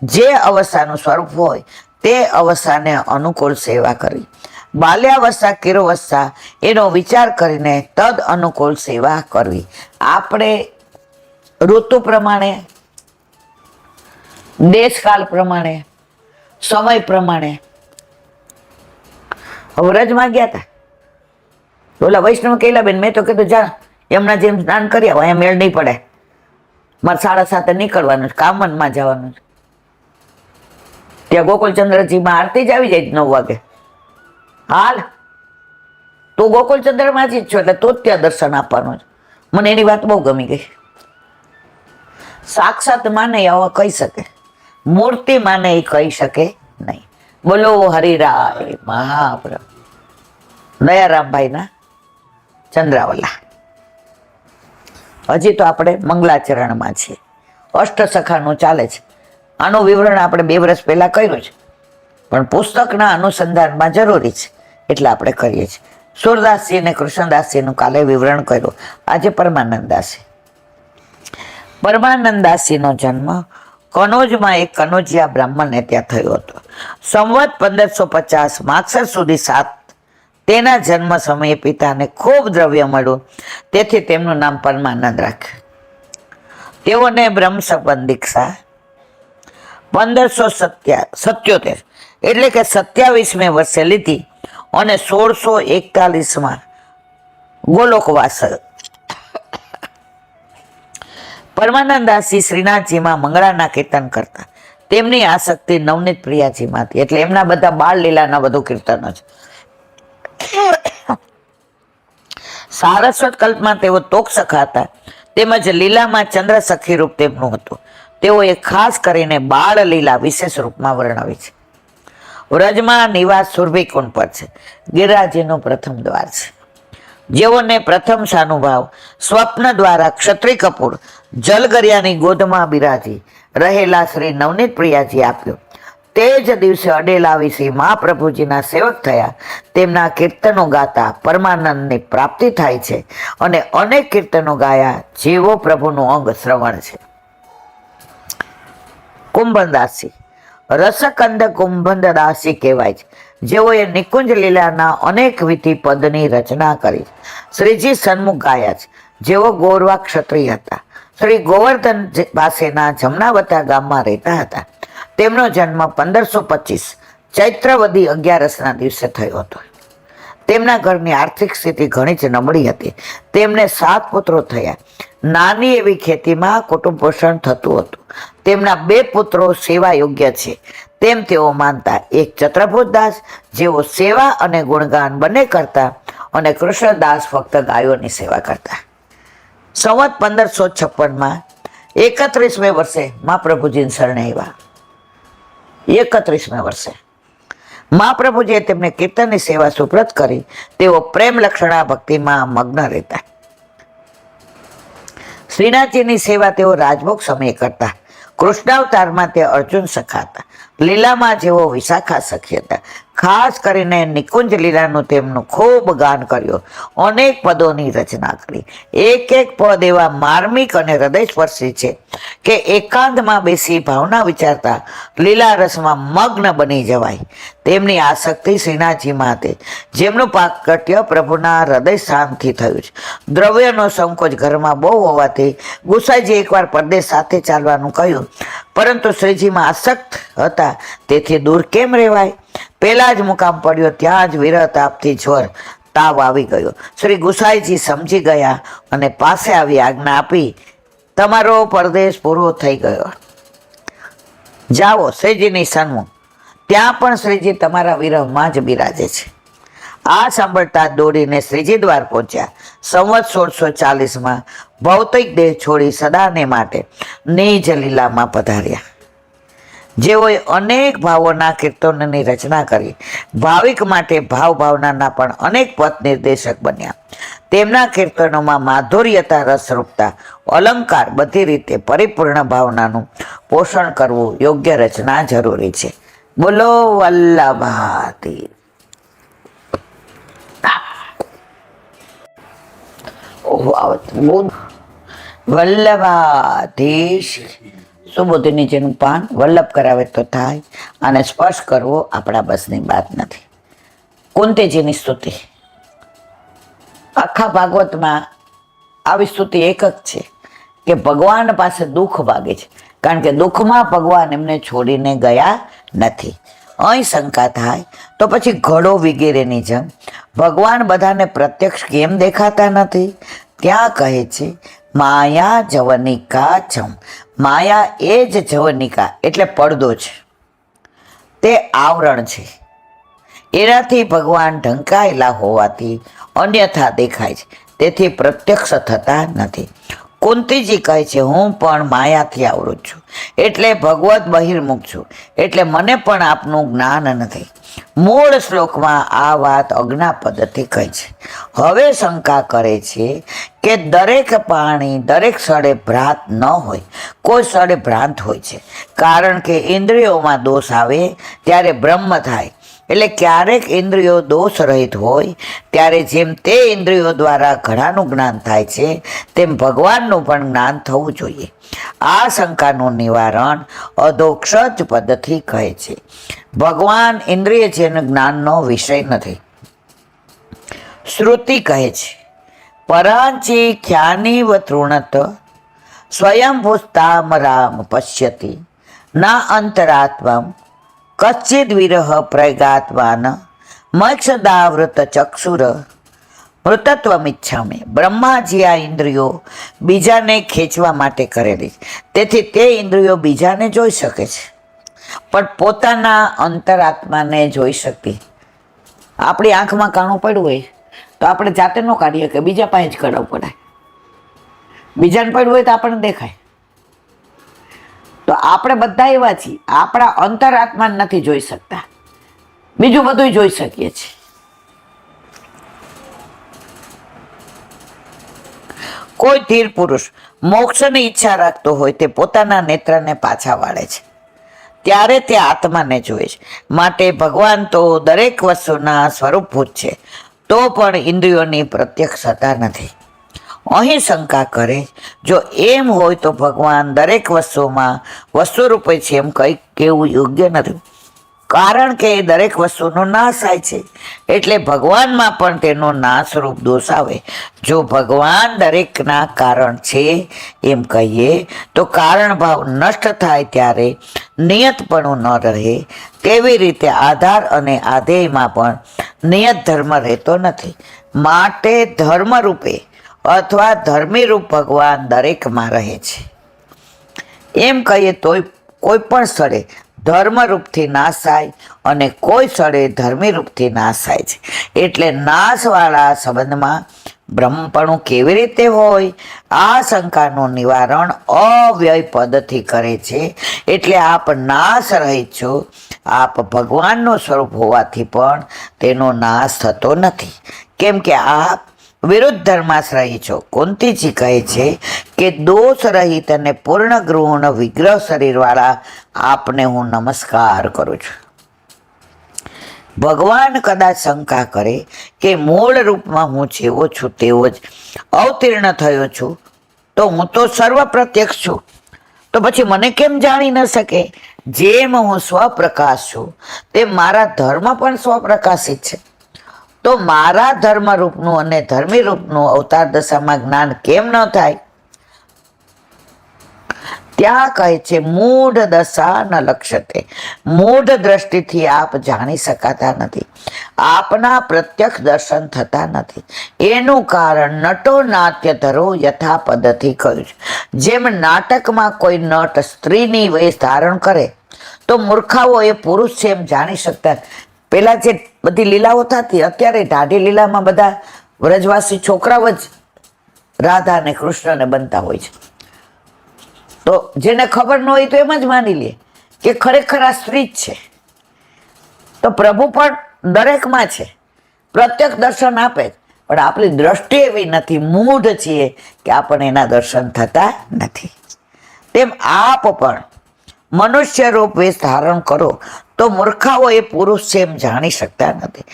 જે અવસ્થાનું સ્વરૂપ હોય તે અવસ્થાને અનુકૂળ સેવા કરવી. બાલ્યાવસ્થા કિરોવસ્થા એનો વિચાર કરીને તદ અનુકૂળ સેવા કરવી. આપણે ઋતુ પ્રમાણે, દેશકાલ પ્રમાણે, સમય પ્રમાણે. વ્રજમાં ગયા હતા, ઓલા વૈષ્ણવ કહેલા બેન, મેં તો કીધું જા એમના જેમ સ્નાન કરી આવો, અહીંયા મેળ નહીં પડે, મારે 7:30 નીકળવાનું છે, કામનમાં જવાનું છે. ત્યાં ગોકુલચંદ્રજીમાં આરતી જ આવી જાય 9 વાગે. હાલ તું ગોકુલચંદ્રમાં જ છો એટલે તું જ ત્યાં દર્શન આપવાનું છે. મને એની વાત બહુ ગમી ગઈ. સાક્ષાત માને આવા કહી શકે, મૂર્તિ માને એ કહી શકે નહીં. બોલો હરિરાય મહાપ્રભુ. દયારામભાઈના ચંદ્રાવલા. હજી તો આપણે મંગલાચરણમાં છીએ, અષ્ટસખાનું ચાલે છે. આનું વિવરણ આપણે 2 વર્ષ પહેલા કર્યું છે, પણ પુસ્તકના અનુસંધાનમાં જરૂરી છે એટલે આપણે કરીએ છીએ. સુરદાસજી અને કૃષ્ણદાસજીનું કાલે વિવરણ કર્યું, આજે પરમાનંદદાસજી. પરમાનંદદાસજીનો જન્મ કનોજમાં એક કનોજિયા બ્રાહ્મણને ત્યાં થયો હતો. સંવત 1550 માગસર સુધી 7. તેના જન્મ સમયે પિતાને ખૂબ દ્રવ્ય મળ્યું, તેથી તેમનું નામ પરમાનંદ રાખ્યું. તેઓને બ્રહ્મસંબંધ દીક્ષા 1577 એટલે કે 27મે વર્ષે લીધી અને 1641માં ગોલોકવાસ. પરમાનંદાસજી શ્રીનાથજીમાં મંગળાના કીર્તન કરતા. તેમની આસક્તિ નવનીત પ્રિયાજીમાં હતી, એટલે એમના બધા બાળ લીલાના બધું કીર્તનો છે. સારસ્વત કલ્પમાં તેઓ તોક સખા હતા, તેમજ લીલામાં ચંદ્ર સખી રૂપ તેમનું હતું. તેઓએ ખાસ કરીને બાળ લીલા વિશેષ રૂપમાં વર્ણવી છે. વ્રજમાં નિવાસ સુરભીકુંડ પર છે. ગિરિરાજજીનું પ્રથમ દ્વાર છે. જેઓને પ્રથમ સાનુભાવ સ્વપ્ન દ્વારા ક્ષત્રિય કપૂર જલગરિયાની ગોદમાં બિરાજી રહેલા શ્રી નવનીત પ્રિયાજી આપ્યો. તે જ દિવસે અડેલા વિશે મહાપ્રભુજીના સેવક થયા. તેમના કીર્તનો ગાતા પરમાનંદની પ્રાપ્તિ થાય છે અને અનેક કીર્તનો ગાયા જેવો પ્રભુનું અંગ શ્રવણ છે. કુંભનદાસજી રસકંદ કુંભનદાસજી કહેવાય છે, જેઓએ નિકુંજ લીલાના અનેક વિધિ પદની રચના કરી. શ્રીજી સન્મુખ ગાયા છે, જેઓ ગોરવા ક્ષત્રિય હતા. શ્રી ગોવર્ધન પાસેના જમનાવતા ગામમાં રહેતા હતા. તેમનો જન્મ 1525 ચૈત્રવદી 11ના દિવસે થયો હતો. તેમના ઘરની આર્થિક સ્થિતિ ઘણી જ નબળી હતી. તેમને 7 પુત્રો થયા. નાની એવી ખેતીમાં કુટુંબ પોષણ થતું હતું. તેમના 2 પુત્રો સેવા યોગ્ય છે તેમ તેઓ માનતા. એક ચત્રભુજદાસ, જેઓ સેવા અને ગુણગાન બંને કરતા, અને કૃષ્ણદાસ ફક્ત ગાયોની સેવા કરતા. સંવત 1556માં 31મે વર્ષે મહાપ્રભુજીને શરણે આવ્યા. 31મે વર્ષે મહાપ્રભુજીએ તેમને કીર્તનની સેવા સુપ્રત કરી. તેઓ પ્રેમ લક્ષણા ભક્તિમાં મગ્ન રહેતા. શ્રીનાથજીની સેવા તેઓ રાજભોગ સમયે કરતા. કૃષ્ણાવતારમાં તે અર્જુન સખા હતા. લીલામાં જેઓ વિશાખા સખી હતા. ખાસ કરીને નિકુંજ લીલાનું તેમનું ખૂબ ગાન કર્યું. અનેક પદોની રચના કરી. એક એક પદ એવા માર્મિક અને હૃદયસ્પર્શી છે કે એકાંતમાં બેસી ભાવના વિચારતા લીલા રસમાં મગ્ન બની જવાય. તેમની આસક્તિ શ્રીનાથજીમાં હતી, જેમનું પાકટ્ય પ્રભુના હૃદય સ્થાનથી થયું છે. દ્રવ્યનો સંકોચ ઘરમાં બહુ હોવાથી ગુસાઈજી એકવાર પરદેશ સાથે ચાલવાનું કહ્યું, પરંતુ શ્રીજીમાં આસક્ત હતા, તેથી દૂર કેમ રહેવાય? પહેલા જ મુકામ પડ્યો ત્યાં જ વિરહ તાપથી જ્વર તાવ આવી ગયો. શ્રી ગુસાઈજી સમજી ગયા અને પાસે આવી આજ્ઞા આપી, તમારો પરદેશ પૂરો થઈ ગયો, જાઓ શ્રીજીની સન્મુખ. ત્યાં પણ શ્રીજી તમારા વિરહમાં જ બિરાજે છે. આ સાંભળતા દોડીને શ્રીજી દ્વાર પહોંચ્યા. સંવત 1640માં ભૌતિક દેહ છોડી સદાને માટે નિજ લીલામાં પધાર્યા. જેઓએ અનેક ભાવોના કીર્તનોની રચના કરી. ભાવિક માટે ભાવ ભાવનાના પણ અનેક પથ નિર્દેશક બન્યા. તેમના કીર્તનોમાં માધુર્યતા, રસરૂપતા, અલંકાર, બધી રીતે પરિપૂર્ણ ભાવનાનું પોષણ કરવું યોગ્ય રચના જરૂરી છે. બોલો વલ્લભાતી. વલ્લભાધીશ સુબોધની જેનું પાન વલ્લભ કરાવે તો થાય, અને સ્પર્શ કરવો આપણા બસની વાત નથી. કુંતીજીની સ્તુતિ આખા ભાગવતમાં આવી સ્તુતિ એક જ છે કે ભગવાન પાસે દુઃખ ભાગે છે, કારણ કે દુઃખમાં ભગવાન એમને છોડીને ગયા નથી. અહીં શંકા થાય તો પછી ઘડો વગેરેની જેમ ભગવાન બધાને પ્રત્યક્ષ કેમ દેખાતા નથી? ત્યાં કહે છે માયા જવનિકા છમ. માયા એ જ જવનિકા એટલે પડદો છે, તે આવરણ છે. એનાથી ભગવાન ઢંકાયેલા હોવાથી અન્યથા દેખાય છે, તેથી પ્રત્યક્ષ થતા નથી. કુંતીજી કહે છે હું પણ માયાથી આવૃત છું, એટલે ભગવત બહિર્મુખ છું, એટલે મને પણ આપનું જ્ઞાન નથી. મૂળ શ્લોકમાં આ વાત અજ્ઞાપદથી કહી છે. હવે શંકા કરે છે કે દરેક પાણી દરેક સ્થળે ભ્રાંત ન હોય, કોઈ સ્થળે ભ્રાંત હોય છે. કારણ કે ઇન્દ્રિયોમાં દોષ આવે ત્યારે બ્રહ્મ થાય. એટલે ક્યારેક ઇન્દ્રિયો દોષ રહિત હોય ત્યારે જેમ તે ઇન્દ્રિયો દ્વારા ઘણાનું જ્ઞાન થાય છે, તેમ ભગવાનનું પણ જ્ઞાન થવું જોઈએ. આ શંકાનું નિવારણ અધોક્ષજ પદથી કહે છે. ભગવાન ઇન્દ્રિય જેન જ્ઞાનનો વિષય નથી. શ્રુતિ કહે છે પરાંચી ખ્યાનીવ તૃણત સ્વયંભૂસ્તામ રામ પશ્યતિ ના અંતરાત્મમ કચ્ચિદ વિરહ પ્રગાત્માન મક્ષદાવૃત ચક્ષુર મૃતત્વમ ઈચ્છામિ. બ્રહ્માજી આ ઇન્દ્રિયો બીજાને ખેંચવા માટે કરેલી, તેથી તે ઇન્દ્રિયો બીજાને જોઈ શકે છે પણ પોતાના અંતરાત્માને જોઈ શકતી. આપણી આંખમાં કાણું પડ્યું હોય તો આપણે જાતે ન કાઢીએ કે બીજા પાસે જ કરાવવું પડે. બીજાને પડ્યું હોય તો આપણને દેખાય. તો આપણે બધા એવા છીએ, આપણા અંતરાત્માને નથી જોઈ શકતા, બીજું બધું જોઈ શકીએ છીએ. કોઈ ધીર પુરુષ મોક્ષની ઈચ્છા રાખતો હોય તે પોતાના નેત્રને પાછા વાળે છે, ત્યારે તે આત્માને જોઈ છે. માટે ભગવાન તો દરેક વસ્તુના સ્વરૂપભૂત છે, તો પણ ઇન્દ્રિયોની પ્રત્યક્ષતા નથી. અહીં શંકા કરે, જો એમ હોય તો ભગવાન દરેક વસ્તુમાં વસ્તુરૂપે છે એમ કંઈક કહેવું યોગ્ય નથી, કારણ કે દરેક વસ્તુનો નાશ થાય છે, એટલે ભગવાનમાં પણ તેનો નાશરૂપ દોષ આવે. જો ભગવાન દરેકના કારણ છે એમ કહીએ તો કારણ ભાવ નષ્ટ થાય ત્યારે નિયતપણું ન રહે. તેવી રીતે આધાર અને આધેયમાં પણ નિયત ધર્મ રહેતો નથી. માટે ધર્મરૂપે અથવા ધર્મીરૂપ ભગવાન દરેકમાં રહે છે. એમ કહીએ તોય કોઈ પણ સ્થળે ધર્મરૂપથી નાશ થાય અને કોઈ સ્થળે ધર્મીરૂપથી નાશ થાય છે. એટલે નાશવાળા સંબંધમાં બ્રહ્મપણું કેવી રીતે હોય? આ શંકાનું નિવારણ અવ્યય પદથી કરે છે. એટલે આપ નાશ રહિત છો. આપ ભગવાનનું સ્વરૂપ હોવાથી પણ તેનો નાશ થતો નથી, કેમ કે આપ વિરુદ્ધ ધર્માશ્રયી છો. કુંતીજી કહે છે કે દોષ રહિત અને પૂર્ણ ગૃહણ વિગ્રહ શરીરવાળા આપને હું નમસ્કાર કરું છું. ભગવાન કદાચ શંકા કરે કે મૂળ રૂપમાં હું જેવો છું તેવો જ અવતીર્ણ થયો છું, તો હું તો સર્વ પ્રત્યક્ષ છું, તો પછી મને કેમ જાણી ન શકે? જેમ હું સ્વપ્રકાશ છું તેમ મારા ધર્મ પણ સ્વપ્રકાશિત છે. તો મારા ધર્મ રૂપનું અને ધર્મી રૂપનું અવતાર દશામાં જ્ઞાન કેમ ન થાય? ત્યાં કહે છે મૂઢ દશા ન લક્ષ્યતે. મૂઢ દ્રષ્ટિથી આપ જાણી શકાતા નથી, આપના પ્રત્યક્ષ દર્શન થતા નથી. એનું કારણ નટો નાટ્ય ધરો યથા પદ્ધતિ કહ્યું છે. જેમ નાટકમાં કોઈ નટ સ્ત્રીની વેશ ધારણ કરે તો મૂર્ખાઓ એ પુરુષ છે એમ જાણી શકતા. પેલા જે બધી લીલાઓ થતી, અત્યારે ઢાઢી લીલામાં બધા વ્રજવાસી છોકરાઓ જ રાધા અને કૃષ્ણને બનતા હોય છે. તો જેને ખબર ન હોય તો એમ જ માની લે કે ખરેખર આ સ્ત્રી જ છે. તો પ્રભુ પણ દરેકમાં છે, પ્રત્યક્ષ દર્શન આપે, પણ આપણી દ્રષ્ટિ એવી નથી, મૂઢ છીએ કે આપણને એના દર્શન થતા નથી. તેમ આપ પણ મનુષ્ય રૂપ વેશ ધારણ કરો તો મૂર્ખાઓ એ પુરુષ છે એમ જાણી શકતા નથી.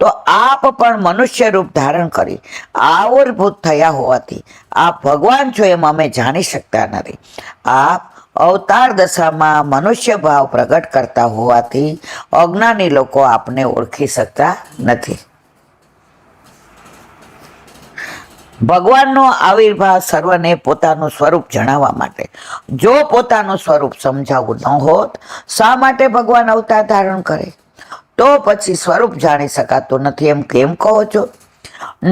તો આપ પણ મનુષ્ય રૂપ ધારણ કરી આવિર્ભૂત થયા હોવાથી આપ ભગવાન છો એમ અમે જાણી શકતા નથી. આપ અવતાર દશામાં મનુષ્ય ભાવ પ્રગટ કરતા હોવાથી અજ્ઞાની લોકો આપને ઓળખી શકતા નથી. ભગવાનનો આવિર્ભાવ સર્વને પોતાનું સ્વરૂપ જણાવવા માટે. જો પોતાનું સ્વરૂપ સમજાવવું ન હોત, શા માટે ભગવાન અવતાર ધારણ કરે? તો પછી સ્વરૂપ જાણી શકાતું નથી એમ કેમ કહો છો?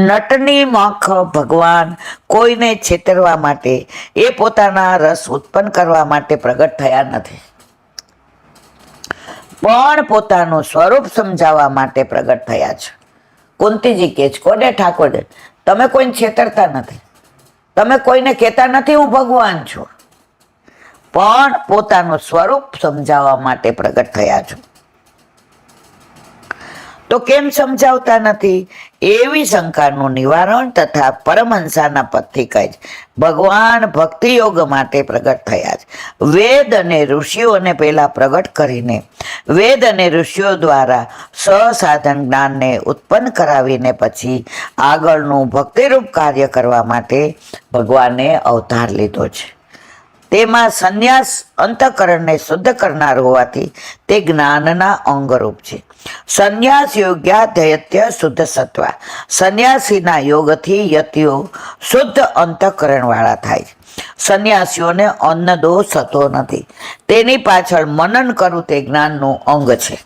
નટની મખ ભગવાન કોઈને છેતરવા માટે, એ પોતાના રસ ઉત્પન્ન કરવા માટે પ્રગટ થયા નથી, પણ પોતાનું સ્વરૂપ સમજાવવા માટે પ્રગટ થયા છે. કુંતીજી કે છે, કોને ઠાકોર, તમે કોઈને છેતરતા નથી, તમે કોઈને કહેતા નથી હું ભગવાન છું, પણ પોતાનું સ્વરૂપ સમજાવવા માટે પ્રગટ થયા છો. તો કેમ સમજાવતા નથી? એવી શંકાનું નિવારણ તથા પરમહંસાના પદથી કહે છે ભગવાન ભક્તિ યોગ માટે પ્રગટ થયા છે. વેદ અને ઋષિઓને પહેલા પ્રગટ કરીને વેદ અને ઋષિઓ દ્વારા સસાધન જ્ઞાનને ઉત્પન્ન કરાવીને પછી આગળનું ભક્તિરૂપ કાર્ય કરવા માટે ભગવાને અવતાર લીધો છે. તેમાં સંન્યાસ અંતઃકરણને શુદ્ધ કરનાર હોવાથી તે જ્ઞાનના અંગરૂપ છે. સંન્યાસ યોગ્યાધ્યત્ય શુદ્ધ સત્વ. સંન્યાસીના યોગથી યતિઓ શુદ્ધ અંતઃકરણ વાળા થાય છે. સંન્યાસીઓને અન્ન દોષ થતો નથી. તેની પાછળ મનન કરવું તે જ્ઞાનનું અંગ છે.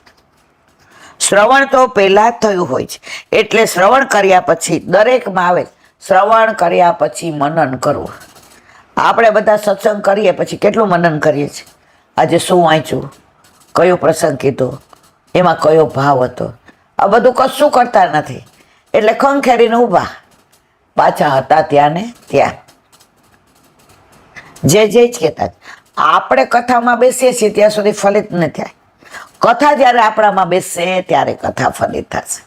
શ્રવણ તો પહેલા જ થયું હોય છે, એટલે શ્રવણ કર્યા પછી દરેકમાં આવે શ્રવણ કર્યા પછી મનન કરવું. આપણે બધા સત્સંગ કરીએ પછી કેટલું મનન કરીએ છીએ, આજે શું વાંચ્યું, કયો પ્રસંગ કીધો, એમાં કયો ભાવ હતો, આ બધું કશું કરતા નથી. એટલે ખંખેરીને ઊભા, પાછા હતા ત્યાં ને ત્યાં, જે જ કહેતા. આપણે કથામાં બેસીએ છીએ ત્યાં સુધી ફલિત ન થાય. કથા જ્યારે આપણામાં બેસશે ત્યારે કથા ફલિત થશે.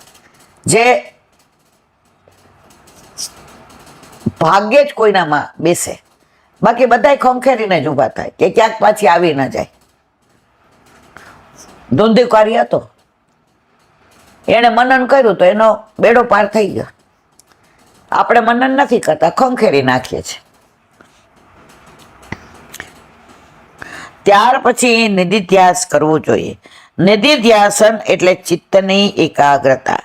જે ભાગ્યે જ કોઈનામાં બેસે, બાકી બધા ખંખેરીને જ ઊભા થાય કે ક્યાંક પાછી આવી ન જાય. ધૂંધીકારી હતો, એણે મનન કર્યું તો એનો બેડો પાર થઈ ગયો. આપણે મનન નથી કરતા, ખંખેરી નાખીએ છીએ. ત્યાર પછી નિધિધ્યાસ કરવું જોઈએ. નિધિધ્યાસન એટલે ચિત્તની એકાગ્રતા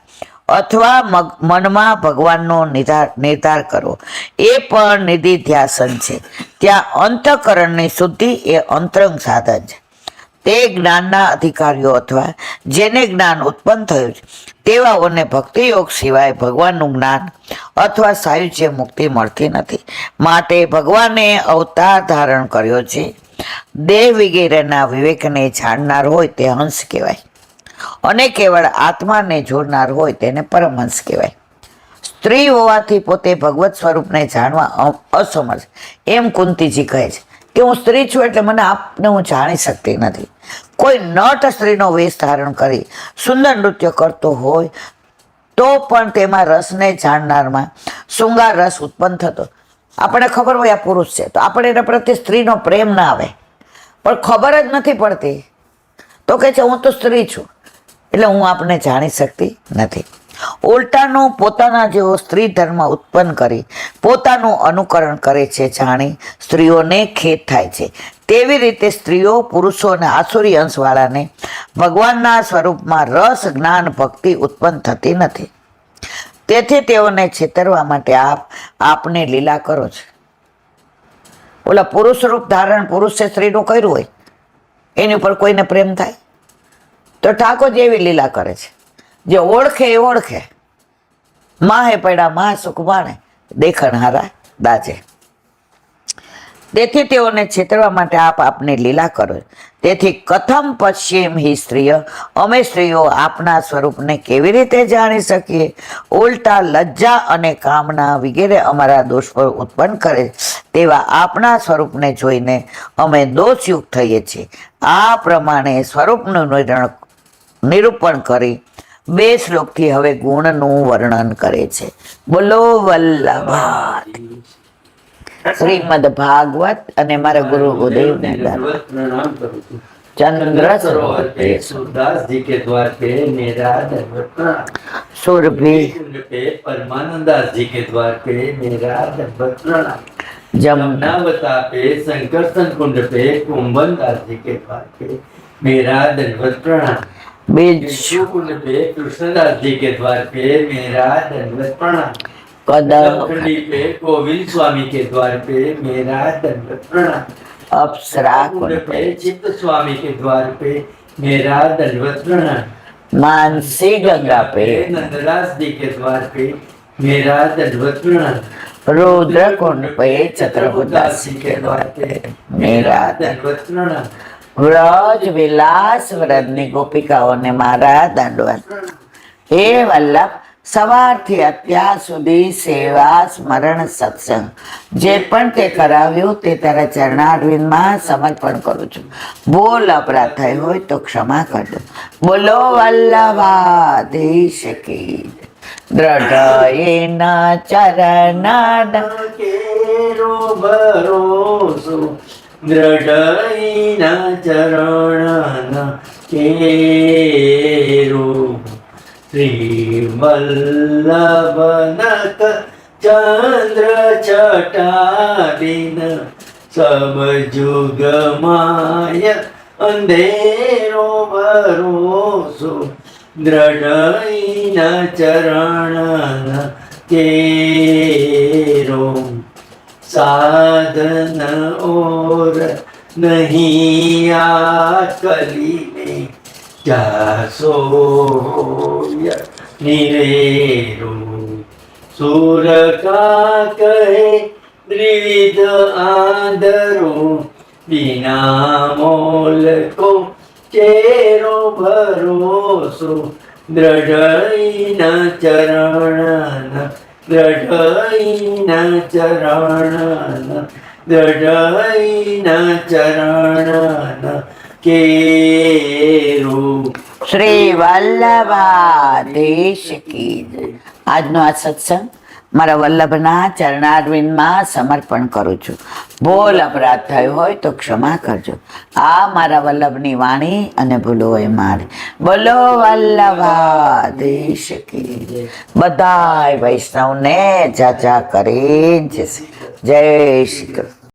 અથવા મનમાં ભગવાનનો નિર્ધાર કરવો, એ પણ નિધિધ્યાસન છે. ત્યાં અંતઃકરણની શુદ્ધિ એ અંતરંગ સાધન છે. તે જ્ઞાનના અધિકારીઓ અથવા જેને જ્ઞાન ઉત્પન્ન થયું છે તેવાઓને ભક્તિયોગ સિવાય ભગવાનનું જ્ઞાન અથવા સાયુજ્ય મુક્તિ મળતી નથી. માટે ભગવાને અવતાર ધારણ કર્યો છે. દેહ વગેરેના વિવેકને જાણનાર હોય તે હંસ કહેવાય, અને કેવળ આત્માને જોડનાર હોય તેને પરમહંસ કહેવાય. સ્ત્રી હોવાથી પોતે ભગવત સ્વરૂપને જાણવા અસમર્થ એમ કુંતીજી કહે છે કે હું સ્ત્રી છું એટલે મને આપને હું જાણી શકતી નથી. કોઈ નટ સ્ત્રીનો વેશ ધારણ કરી સુંદર નૃત્ય કરતો હોય તો પણ તેમાં રસને જાણનારમાં શૃંગાર રસ ઉત્પન્ન થતો. આપણે ખબર હોય આ પુરુષ છે તો આપણે એના પ્રત્યે સ્ત્રીનો પ્રેમ ના આવે, પણ ખબર જ નથી પડતી તો કહે છે હું તો સ્ત્રી છું એટલે હું આપને જાણી શકતી નથી. ઉલટાનું પોતાના જેવો સ્ત્રી ધર્મ ઉત્પન્ન કરી પોતાનું અનુકરણ કરે છે, જાણી સ્ત્રીઓને ખેદ થાય છે. તેવી રીતે સ્ત્રીઓ પુરુષો અને આસુરી અંશવાળાને ભગવાનના સ્વરૂપમાં રસ જ્ઞાન ભક્તિ ઉત્પન્ન થતી નથી. તેથી તેઓને છેતરવા માટે આપને લીલા કરો છે. ઓલા પુરુષ રૂપ ધારણ પુરુષે સ્ત્રીનું કર્યું હોય એની ઉપર કોઈને પ્રેમ થાય તો ઠાકોર જેવી લીલા કરે છે. જે ઓળખે એ ઓળખે, માહે પડ્યા મા સુખ માણે, દેખણ હારા દાજે. તેથી તેઓને છેતરવા માટે આપને લીલા કરો. તેથી કથમ પશ્ચિમ હિ સ્ત્રીય, અમે સ્ત્રીઓ આપના સ્વરૂપને કેવી રીતે જાણી શકીએ? ઉલટા લજ્જા અને કામના વગેરે અમારા દોષ પર ઉત્પન્ન કરે તેવા આપના સ્વરૂપને જોઈને અમે દોષયુક્ત થઈએ છીએ. આ પ્રમાણે સ્વરૂપનું નિરૂપણ કરી 2 શ્લોકથી હવે ગુણનું વર્ણન કરે છે. બોલો વલ્લભા શ્રીમદ ભાગવત અને મારા ગુરુ ગુરુદેવને चंद्र सरोवर पे सूरदास जी के द्वार पे मेरा दंडवत प्रणाम. सुरभि पे परमानंदास जी के द्वार पे मेरा दंडवत प्रणाम. जमुनावता पे संकर्षण कुंड पे कुंभन दास जी के द्वार पे मेरा दंडवत प्रणाम. बिच्छू कुंड पे कृष्णदास जी के द्वार पे मेरा दंडवत प्रणाम. कदम पे गोविंद स्वामी के द्वार पे मेरा दंडवत प्रणाम. अप्सरा कुंड पे चित्त स्वामी के द्वार पे मेरा दंडवत प्रणाम. मानसी गंगा पे नंदलास जी के द्वार पे मेरा दंडवत प्रणाम. रुद्र कुंड पे छत्रपति जी के द्वार पे मेरा दंडवत प्रणाम. व्रज विलास व्रतनी गोपिकाओं ने मारा दंडवत. हे वल्लभ, સવારથી અત્યાર સુધી સેવા સ્મરણ સત્સંગ જે પણ તે કરાવ્યું તે તારા ચરણારવિંદમાં સમર્પણ કરું છું. ભૂલ અપરાધ થઈ હોય તો ક્ષમા કરજો. બોલો વલ્લભાધીશ કી દ્રઢયેના ચરણાદ કેરો ભરોસો દ્રઢયેના ચરણના કેરો श्री वल्लभनक चंद्र छटादीन सब जुग माया अंधेरो भरोसो दृढ़ चरण केरो साधन और नहीं आकली में जासो निरेरो सूर का कहे त्रिविध आदरो बिना मोल को चेरो भरोसो दृढ़ चरण दृढ़ चरण दृढ़ चरण केरो શ્રી વલ્લભાધીશ કી જય. આજનો આ સત્સંગ મારા વલ્લભના ચરણારવિંદમાં સમર્પણ કરું છું. ભૂલ અપરાધ થયો હોય તો ક્ષમા કરજો. આ મારા વલ્લભની વાણી અને ભૂલો હોય મારી. બોલો વલ્લભાધીશ કી જય. બધાય વૈષ્ણવને જાજા કરીને જય શ્રી કૃષ્ણ.